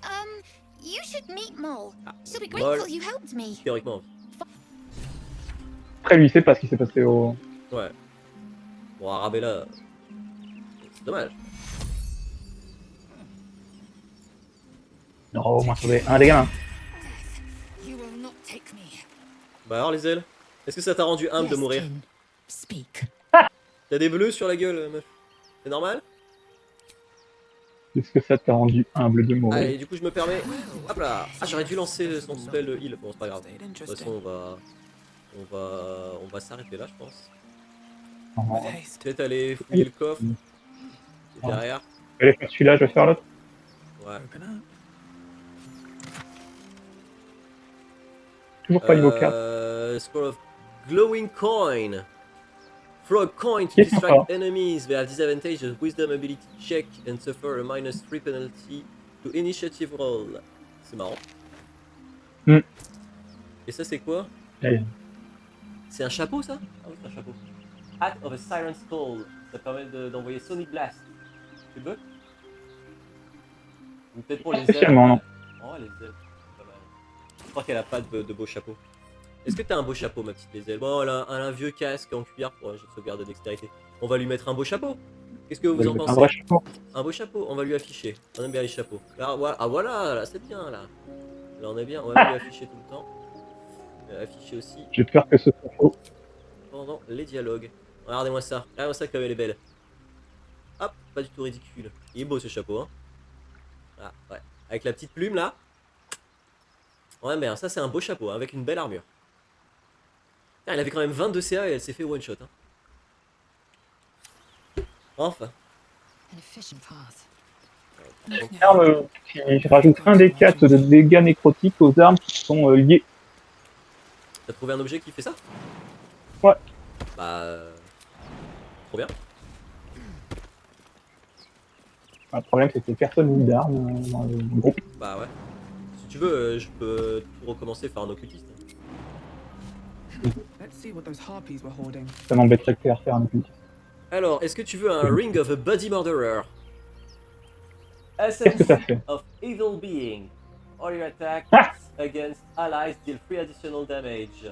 you should meet Mole. She'll be Mole. grateful you helped me. Théoriquement. Après, lui, il sait pas ce qui s'est passé au. Ouais. Bon, Arabella, c'est dommage. Non, au moins sauver un des gamins. You will not take me. Bah alors les ailes, est-ce que ça t'a rendu humble de mourir? Speak. T'as des bleus sur la gueule, meuf. C'est normal? Est-ce que ça t'a rendu humble de mourir? Allez, du coup je me permets. Hop là. Ah, j'aurais dû lancer son spell heal. Bon, c'est pas grave. De toute façon, on va s'arrêter là, je pense. Peut-être aller fouiller le coffre. Et derrière. Je vais aller faire celui-là, je vais faire l'autre. Ouais. Toujours pas niveau 4. Score of glowing coin. Throw a coin to Qu'est-ce distract que enemies. They have disadvantage of wisdom ability check and suffer a -3 penalty to initiative roll. C'est marrant. Mm. Et ça, c'est quoi? Allez. C'est un chapeau, ça? Ah oui, c'est un chapeau. Hat of a Siren Skull. Ça permet d'envoyer Sonic Blast. Tu veux? Ou peut-être pour les ailes. Spécialement, non. Oh, les ailes. Pas mal. Je crois qu'elle a pas de beau chapeau. Est-ce que t'as un beau chapeau, ma petite les ailes? Bon, elle a un vieux casque en cuir pour jet de sauvegarde de dextérité. On va lui mettre un beau chapeau. Qu'est-ce que vous en pensez? Un vrai chapeau. Un beau chapeau, on va lui afficher. On aime bien les chapeaux. Là, voilà, ah voilà, là c'est bien là. Là on est bien, on va lui afficher tout le temps. Afficher aussi J'ai peur que ce soit faux. pendant les dialogues. Regardez-moi ça, regardez-moi ça comme elle est belle. Hop, pas du tout ridicule. Il est beau ce chapeau, hein. Ah, ouais. Avec la petite plume là. Ouais, mais ça c'est un beau chapeau, hein, avec une belle armure. Putain, elle avait quand même 22 CA et elle s'est fait one shot. Hein. Enfin. An efficient path. Arme qui rajoute un des 4 de dégâts nécrotiques aux armes qui sont liées. T'as trouvé un objet qui fait ça? Ouais. Bah. Trop bien. Le problème, c'est que personne n'a d'armes dans le groupe. Bah ouais. Si tu veux, je peux tout recommencer, faire un occultiste. Let's see what those harpies were hoarding. Ça m'embêterait de faire un occultiste. Alors, est-ce que tu veux un Ring of a Body Murderer? Qu'est-ce que ça Essence fait? of Evil Being. All your attacks against allies deal 3 additional damage.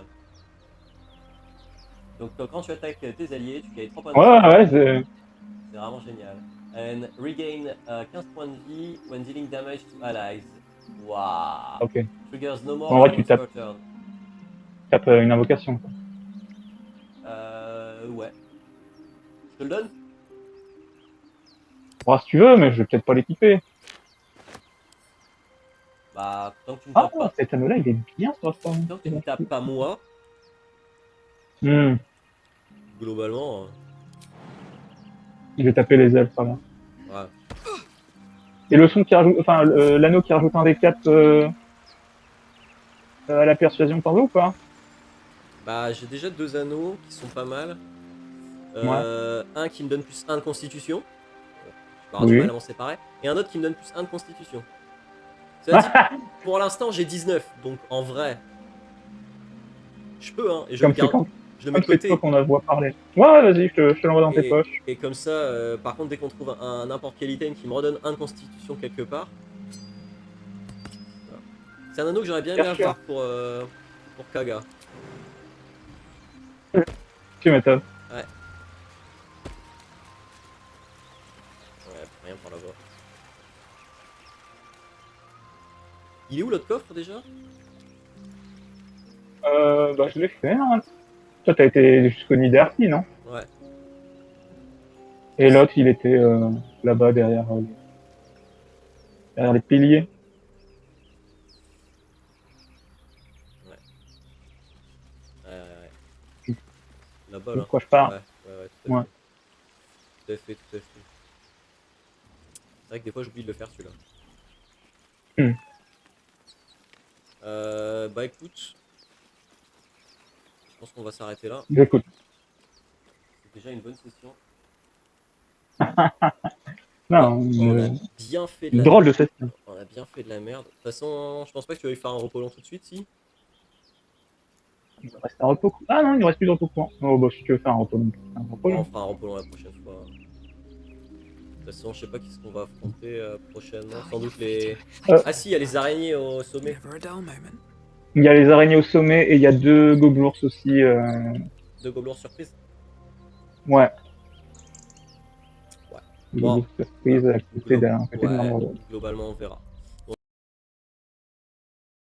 Donc quand tu attaques tes alliés, tu gagnes 3 points de vie. Ouais, c'est... C'est vraiment génial. And regain 15 points de vie when dealing damage to allies. Waouh. Ok. Triggers no more En vrai, than tu once tapes. per turn. Tape une invocation. Quoi. Ouais. Je te le donne? Bon, si tu veux, mais je vais peut-être pas l'équiper. Bah, tant que tu me Ah, tapes pas, cet anneau-là, il est bien sur la forme. tant que tu me tapes pas moi, Hmm. globalement, Je vais taper les ailes, ça va. ouais. Et le son qui rajoute, enfin, l'anneau qui rajoute un des 4 à la persuasion, t'en veux ou pas? Bah, j'ai déjà 2 anneaux qui sont pas mal. Ouais. Un qui me donne plus 1 de constitution. Je vais avoir du mal Oui. à m'en séparer. Et un autre qui me donne plus 1 de constitution. Cela dit, pour l'instant, j'ai 19. Donc, en vrai, je peux, hein. Et je le Comme c'est garde. quand, Je le mets comme de c'est toi côté. qu'on a voix parler. Ouais, vas-y, je te l'envoie dans tes poches. Et comme ça, par contre, dès qu'on trouve un n'importe quel item qui me redonne 1 de constitution quelque part. Voilà. C'est un anneau que j'aurais bien aimé Bien sûr. avoir pour Kaga. Tu m'étonnes. Ouais. Ouais, rien pour l'avoir. Il est où l'autre coffre déjà? Bah, je l'ai fait, hein. Toi, t'as été jusqu'au nid d'Arty, non? Ouais. Et l'autre, il était là-bas, derrière les piliers. Ouais. Ouais. Là-bas De là. quoi je parle? Ouais, tout à Ouais. fait. Tout à fait, tout à fait. C'est vrai que des fois j'oublie de le faire celui-là. Hmm. Bah écoute, je pense qu'on va s'arrêter là. Écoute. C'est déjà une bonne session. Non, On a bien fait de une la drôle merde. de session. On a bien fait de la merde. De toute façon, je pense pas que tu vas lui faire un repos long tout de suite, si. Il me reste un repos. Ah non, il ne reste plus de repos courant. Oh, bah, si tu veux faire un repos long. Un repos Bon, on long. fera un repos long la prochaine fois. De toute façon, je sais pas qui ce qu'on va affronter prochainement. Sans doute les. Ah si, il y a les araignées au sommet. Never a dull moment. Il y a les araignées au sommet et il y a 2 gobelours aussi. Deux gobelins surprise. Ouais. Ouais. Des Bon, gobelours surprises à côté ouais, d'un globalement on verra.